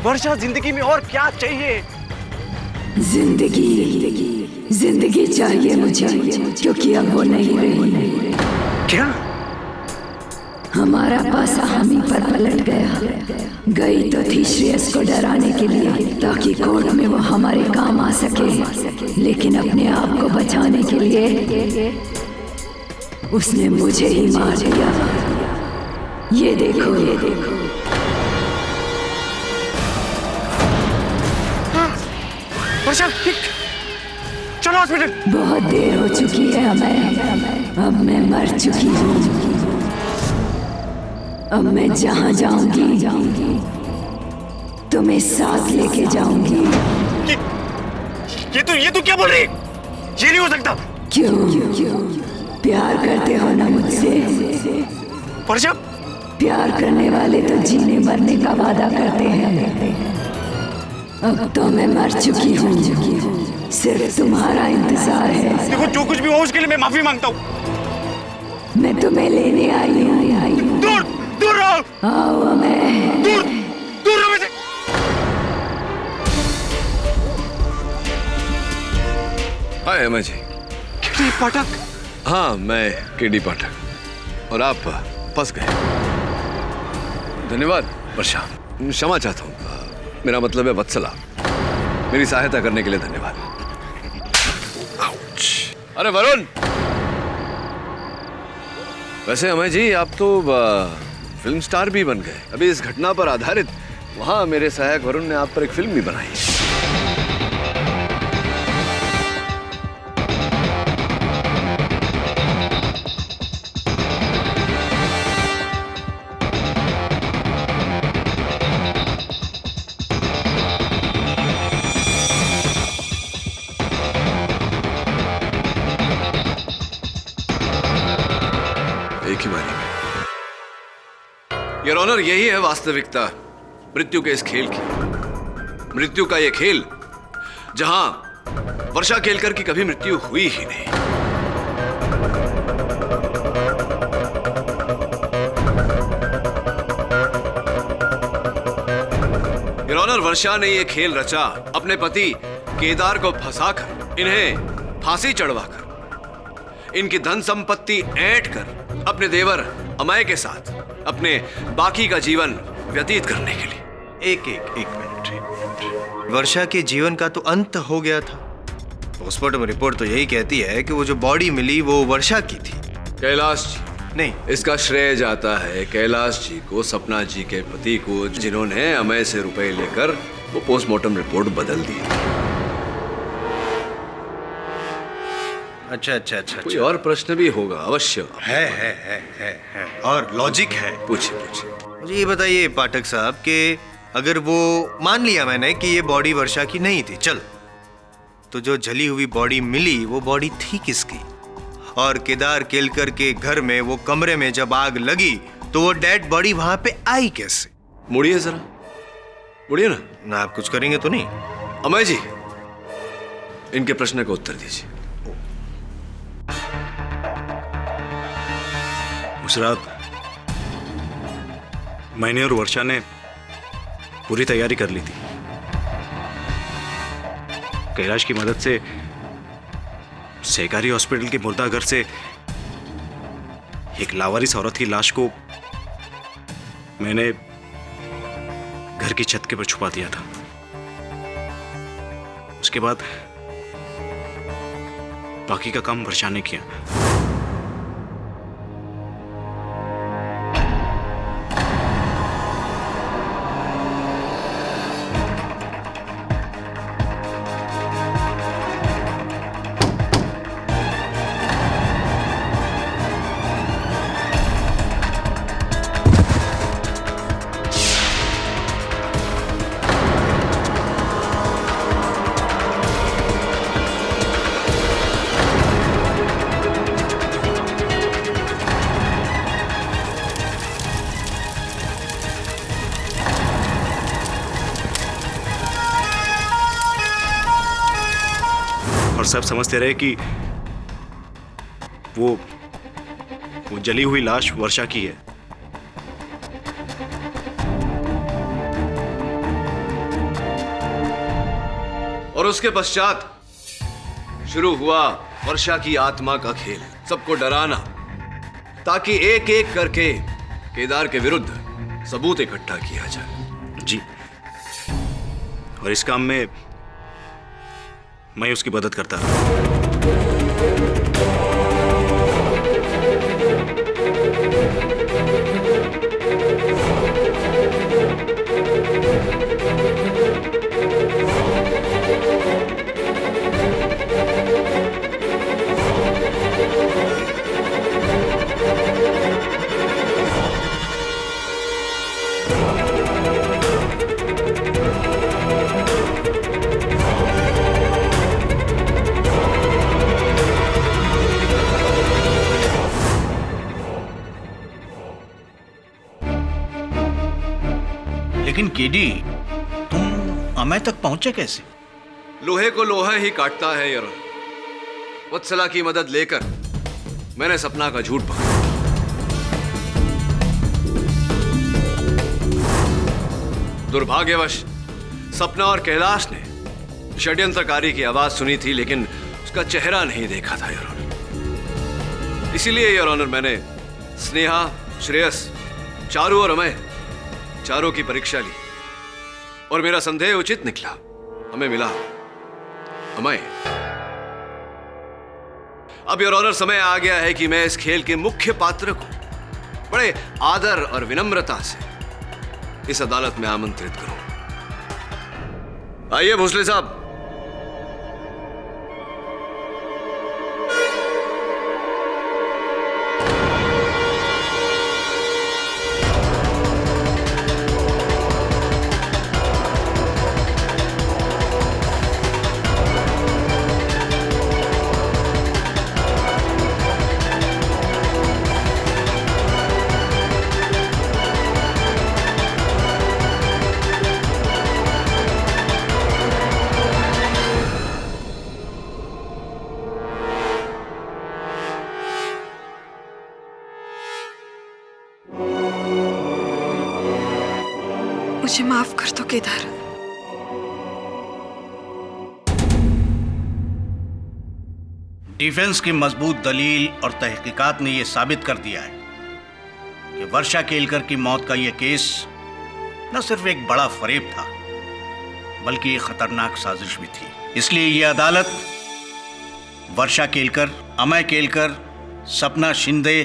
वर्षा, जिंदगी में और क्या चाहिए? जिंदगी चाहिए मुझे, क्योंकि अब वो नहीं रही। क्या? हमारा पासा हम ही पर पलट गया। गई तो थी श्रेयस को डराने के लिए, ताकि कोर्ट में वो हमारे काम आ सके, लेकिन अपने आप को बचाने के लिए उसने मुझे ही मार दिया। ये देखो। वर्षा, चलो हॉस्पिटल। बहुत देर हो चुकी है हमें, अब मैं मर चुकी हूँ। अब मैं जहाँ जाऊंगी तुम्हें साथ लेके जाऊंगी। ये तू क्या बोल रही? ये नहीं हो सकता। क्यों? प्यार करते हो ना मुझसे? वर्षा, प्यार करने वाले तो जीने मरने का वादा करते हैं। अब तो मैं मर चुकी हूँ, सिर्फ तुम्हारा इंतजार है। देखो, जो कुछ भी हो उसके लिए मैं माफी मांगता हूँ। मैं तुम्हें लेने आई हूँ। हाय अमय जी। केडी पाठक? हाँ, मैं केडी पाठक। और आप फंस गए। धन्यवाद वर्षा। क्षमा चाहता हूँ, मेरा मतलब है वत्सला। मेरी सहायता करने के लिए धन्यवाद। अरे वरुण, वैसे अमय जी आप तो फिल्म स्टार भी बन गए। अभी इस घटना पर आधारित वहां मेरे सहायक वरुण ने आप पर एक फिल्म भी बनाई है। एक ही बारी में। योर ऑनर, यही है वास्तविकता मृत्यु के इस खेल की। मृत्यु का यह खेल जहां वर्षा केलकर की कभी मृत्यु हुई ही नहीं। योर ऑनर, वर्षा ने यह खेल रचा अपने पति केदार को फंसाकर, इन्हें फांसी चढ़वाकर, इनकी धन संपत्ति ऐंठ कर अपने देवर अमय के साथ अपने बाकी का जीवन व्यतीत करने के लिए। एक मिनट। वर्षा के जीवन का तो अंत हो गया था। पोस्टमार्टम रिपोर्ट तो यही कहती है कि वो जो बॉडी मिली वो वर्षा की थी। कैलाश जी नहीं, इसका श्रेय जाता है कैलाश जी को, सपना जी के पति को, जिन्होंने अमय से रुपए लेकर वो पोस्टमार्टम रिपोर्ट बदल दी। अच्छा। कोई और प्रश्न भी होगा अवश्य। है और लॉजिक है। पूछिए। मुझे ये बताइए पाठक साहब कि अगर वो मान लिया मैंने कि ये बॉडी वर्षा की नहीं थी, चल, तो जो जली हुई बॉडी मिली वो बॉडी थी किसकी? और केदार केलकर के घर में वो कमरे में जब आग लगी तो वो डेड बॉडी वहां पे आई कैसे? मुड़िए जरा, मुड़िए ना। आप कुछ करेंगे तो नहीं? अमय जी, इनके प्रश्न का उत्तर दीजिए। उस रात मैंने और वर्षा ने पूरी तैयारी कर ली थी। कैलाश की मदद से सहकारी हॉस्पिटल के मुर्दाघर से एक लावारिस औरत की लाश को मैंने घर की छत के पर छुपा दिया था। उसके बाद बाकी का काम वर्षा ने किया। और सब समझते रहे कि वो जली हुई लाश वर्षा की है। और उसके पश्चात शुरू हुआ वर्षा की आत्मा का खेल, सबको डराना, ताकि एक एक करके केदार के विरुद्ध सबूत इकट्ठा किया जाए। जी, और इस काम में मैं उसकी मदद करता रहा। लेकिन केडी, तुम अमय तक पहुंचे कैसे? लोहे को लोहा ही काटता है यार। वत्सला की मदद लेकर मैंने सपना का झूठ पकड़ा। दुर्भाग्यवश सपना और कैलाश ने षड्यंत्रकारी की आवाज सुनी थी, लेकिन उसका चेहरा नहीं देखा था योर ऑनर। इसीलिए योर ऑनर मैंने स्नेहा, श्रेयस, चारू और अमय चारों की परीक्षा ली और मेरा संदेह उचित निकला। हमें मिला अमय। अब योर ऑनर समय आ गया है कि मैं इस खेल के मुख्य पात्र को बड़े आदर और विनम्रता से इस अदालत में आमंत्रित करूं। आइए भोसले साहब। मुझे माफ कर दो केदार। डिफेंस की मजबूत दलील और तहकीकात ने यह साबित कर दिया है कि वर्षा केलकर की मौत का यह केस न सिर्फ एक बड़ा फरेब था बल्कि एक खतरनाक साजिश भी थी। इसलिए यह अदालत वर्षा केलकर, अमय केलकर, सपना शिंदे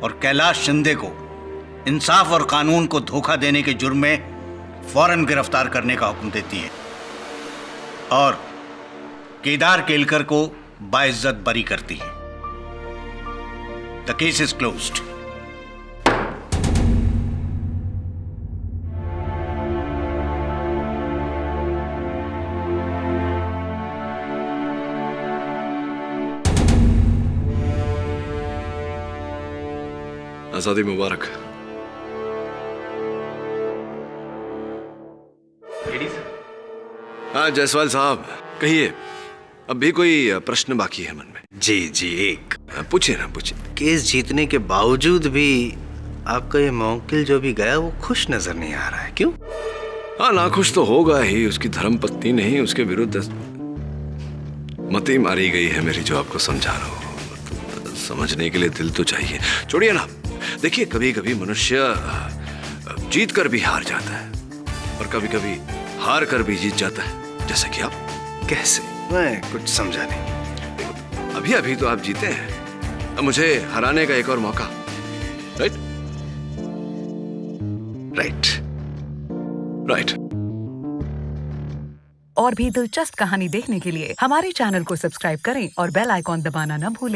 और कैलाश शिंदे को इंसाफ और कानून को धोखा देने के जुर्म में फौरन गिरफ्तार करने का हुक्म देती है और केदार केलकर को बाइज्जत बरी करती है। The case is closed. आजादी मुबारक। हाँ जायसवाल साहब, कहिए, अब भी कोई प्रश्न बाकी है मन में? जी जी एक। पूछिए ना, पूछिए। केस जीतने के बावजूद भी आपका ये मौकिल जो भी गया वो खुश नजर नहीं आ रहा है, क्यों? हाँ नाखुश तो होगा ही। उसकी धर्मपत्नी नहीं, उसके विरुद्ध मती मारी गई है मेरी, जो आपको समझा रहा हूँ। समझने के लिए दिल तो चाहिए। छोड़िए ना, देखिए कभी कभी मनुष्य जीत कर भी हार जाता है और कभी कभी हार कर भी जीत जाता है, जैसे कि आप। कैसे? मैं कुछ समझा नहीं। अभी अभी तो आप जीते हैं, अब मुझे हराने का एक और मौका। Right right right. और भी दिलचस्प कहानी देखने के लिए हमारे चैनल को सब्सक्राइब करें और बेल आइकॉन दबाना न भूलें।